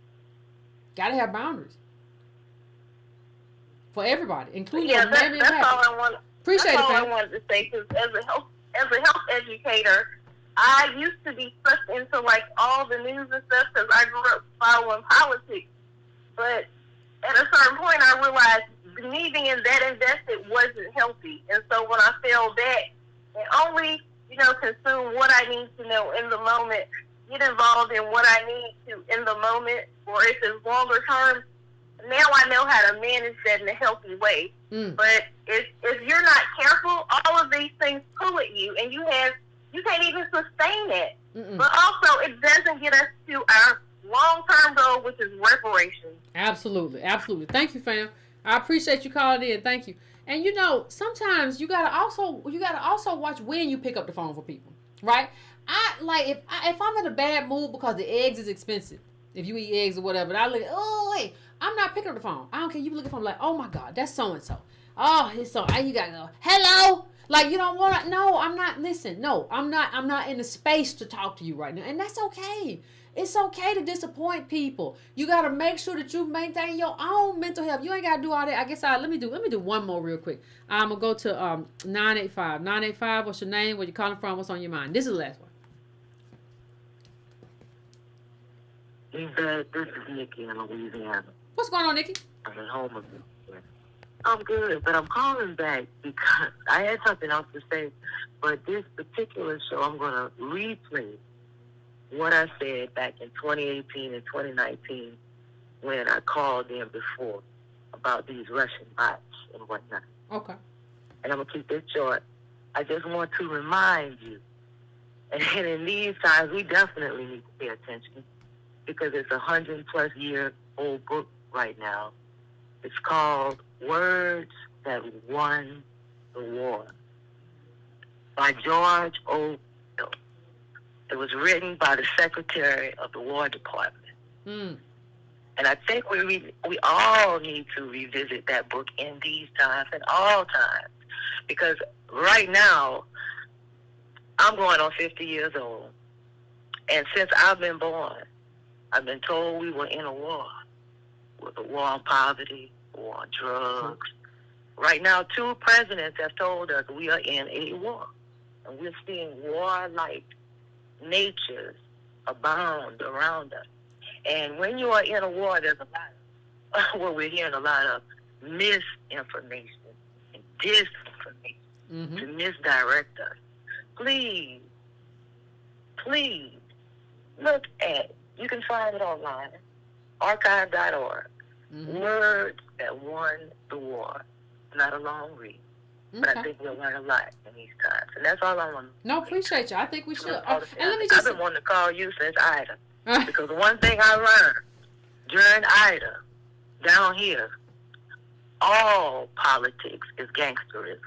Gotta have boundaries for everybody, including your family. That's all I want. Appreciate that's it, all I wanted to say, because as a health educator, I used to be sucked into like all the news and stuff because I grew up following politics. But at a certain point, I realized me being that invested wasn't healthy, and so when I fell back and only consume what I need to know in the moment, get involved in what I need to in the moment, or if it's longer term, now I know how to manage that in a healthy way. But if you're not careful, all of these things pull at you, and you can't even sustain that. But also, it doesn't get us to our long-term goal, which is reparations. Absolutely. Thank you, fam. I appreciate you calling in. Thank you. And sometimes you gotta also watch when you pick up the phone for people, right? If I'm in a bad mood because the eggs is expensive, if you eat eggs or whatever, I'm not picking up the phone. I don't care. You look at the phone like, oh my God, that's so and so. Oh, it's so. You gotta go. Hello. Like, you don't want to. No, I'm not. Listen. No, I'm not in the space to talk to you right now, and that's okay. It's okay to disappoint people. You got to make sure that you maintain your own mental health. You ain't got to do all that. I guess let me do one more real quick. I'm going to go to 985. 985, what's your name? Where you calling from? What's on your mind? This is the last one. This is Nikki in Louisiana. What's going on, Nikki? I'm at home. I'm good, but I'm calling back because I had something else to say, but this particular show, I'm going to replay what I said back in 2018 and 2019 when I called in before about these Russian bots and whatnot. Okay. And I'm going to keep this short. I just want to remind you, and in these times, we definitely need to pay attention, because it's a 100-plus-year-old book right now. It's called Words That Won the War by George O. It was written by the Secretary of the War Department. And I think we all need to revisit that book in these times and all times. Because right now, I'm going on 50 years old. And since I've been born, I've been told we were in a war. With a war on poverty, war, drugs. Right now, 2 presidents have told us we are in a war. And we're seeing warlike natures abound around us. And when you are in a war, there's a lot of, we're hearing a lot of misinformation and disinformation to misdirect us. Please, look at, you can find it online, archive.org. Words that won the war. Not a long read. But I think we'll learn a lot in these times. And that's all I want to No, appreciate you. I think we should. And let me I've just been wanting to call you since Ida. Because one thing I learned during Ida, down here, all politics is gangsterism.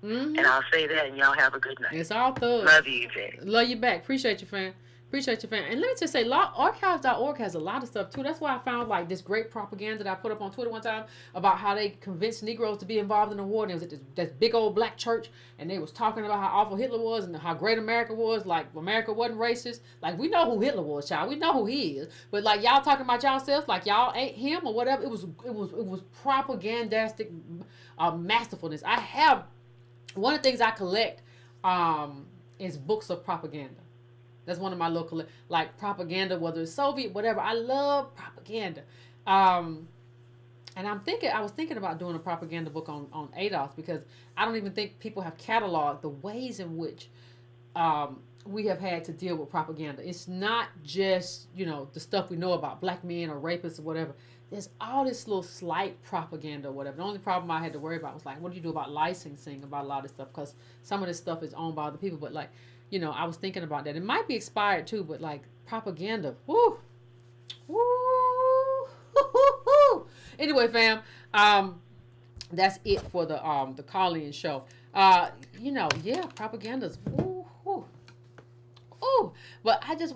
And I'll say that, and y'all have a good night. It's all thugs. Love you, Jay. Love you back. Appreciate you, fam. Appreciate you, fam. And let me just say, archives.org has a lot of stuff, too. That's why I found, like, this great propaganda that I put up on Twitter one time about how they convinced Negroes to be involved in the war. And it was at this big old black church, and they was talking about how awful Hitler was and how great America was. Like, America wasn't racist. Like, we know who Hitler was, child. We know who he is. But, like, y'all talking about yourselves like y'all ain't him or whatever. It was propagandistic masterfulness. I have... One of the things I collect is books of propaganda. That's one of my local, like propaganda, whether it's Soviet, whatever. I love propaganda. And I was thinking about doing a propaganda book on ADOS because I don't even think people have cataloged the ways in which we have had to deal with propaganda. It's not just, the stuff we know about black men or rapists or whatever. There's all this little slight propaganda or whatever. The only problem I had to worry about was like, what do you do about licensing about a lot of stuff? Because some of this stuff is owned by other people. But like, I was thinking about that. It might be expired too, but like propaganda. Woo! Woo! Anyway, fam, that's it for the call-in show. Propaganda's woo. Ooh. But I just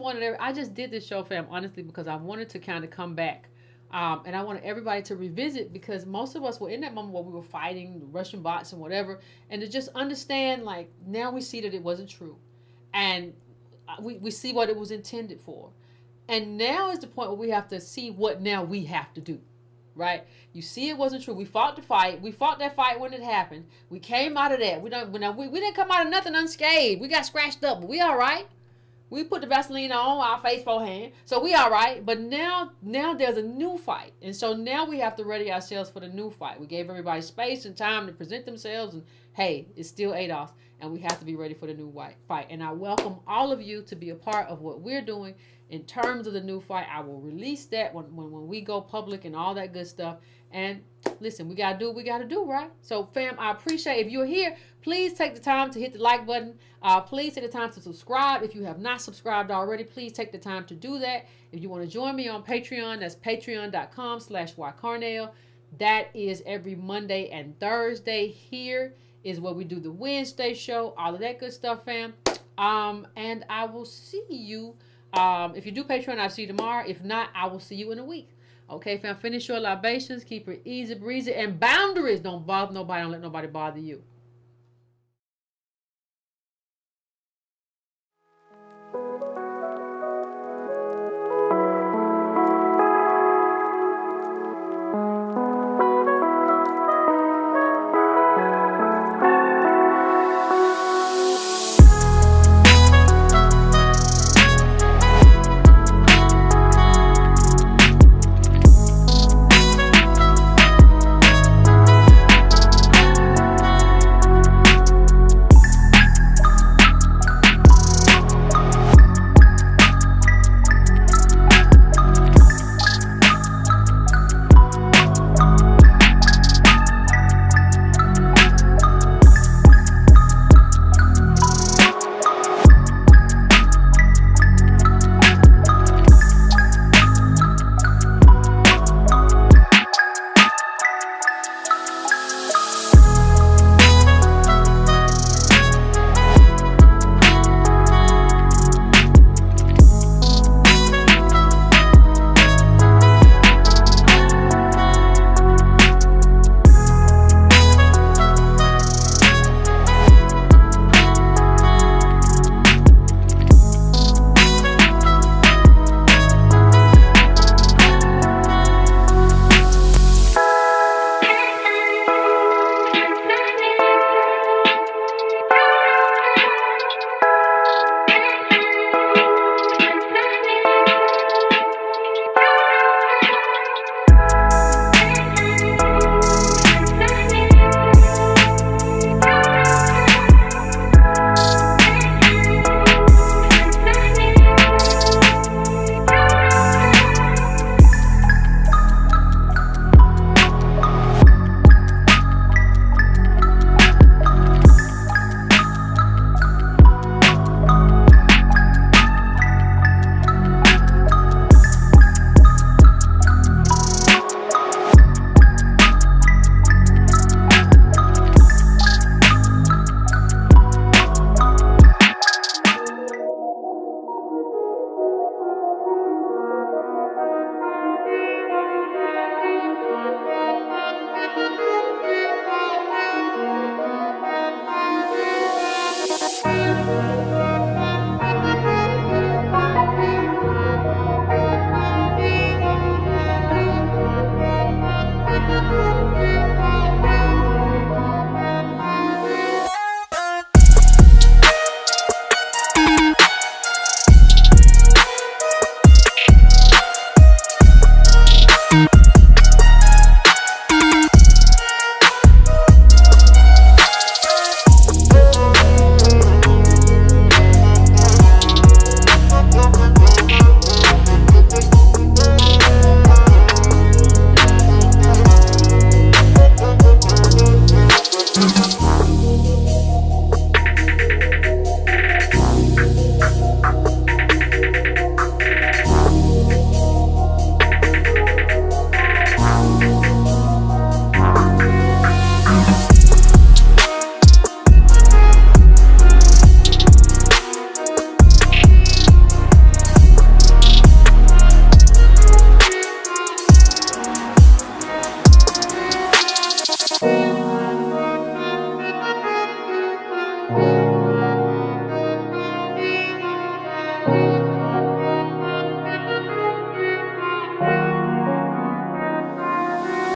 did this show, fam, honestly, because I wanted to kind of come back. And I wanted everybody to revisit because most of us were in that moment where we were fighting the Russian bots and whatever, and to just understand, like, now we see that it wasn't true. And we see what it was intended for. And now is the point where we have to see what now we have to do, right? You see it wasn't true. We fought the fight. We fought that fight when it happened. We came out of that. We didn't come out of nothing unscathed. We got scratched up, but we all right. We put the Vaseline on our face, forehand, so we all right. But now there's a new fight. And so now we have to ready ourselves for the new fight. We gave everybody space and time to present themselves. And, hey, it's still ADOS. And we have to be ready for the new fight. And I welcome all of you to be a part of what we're doing in terms of the new fight. I will release that when we go public and all that good stuff. And listen, we got to do what we got to do, right? So, fam, I appreciate if you're here, please take the time to hit the like button. Please take the time to subscribe. If you have not subscribed already, please take the time to do that. If you want to join me on Patreon, that's patreon.com/ycarnell. That is every Monday and Thursday. Here is where we do the Wednesday show, all of that good stuff, fam. And I will see you. If you do Patreon, I'll see you tomorrow. If not, I will see you in a week. Okay, fam, finish your libations, keep it easy breezy, and boundaries. Don't bother nobody, don't let nobody bother you.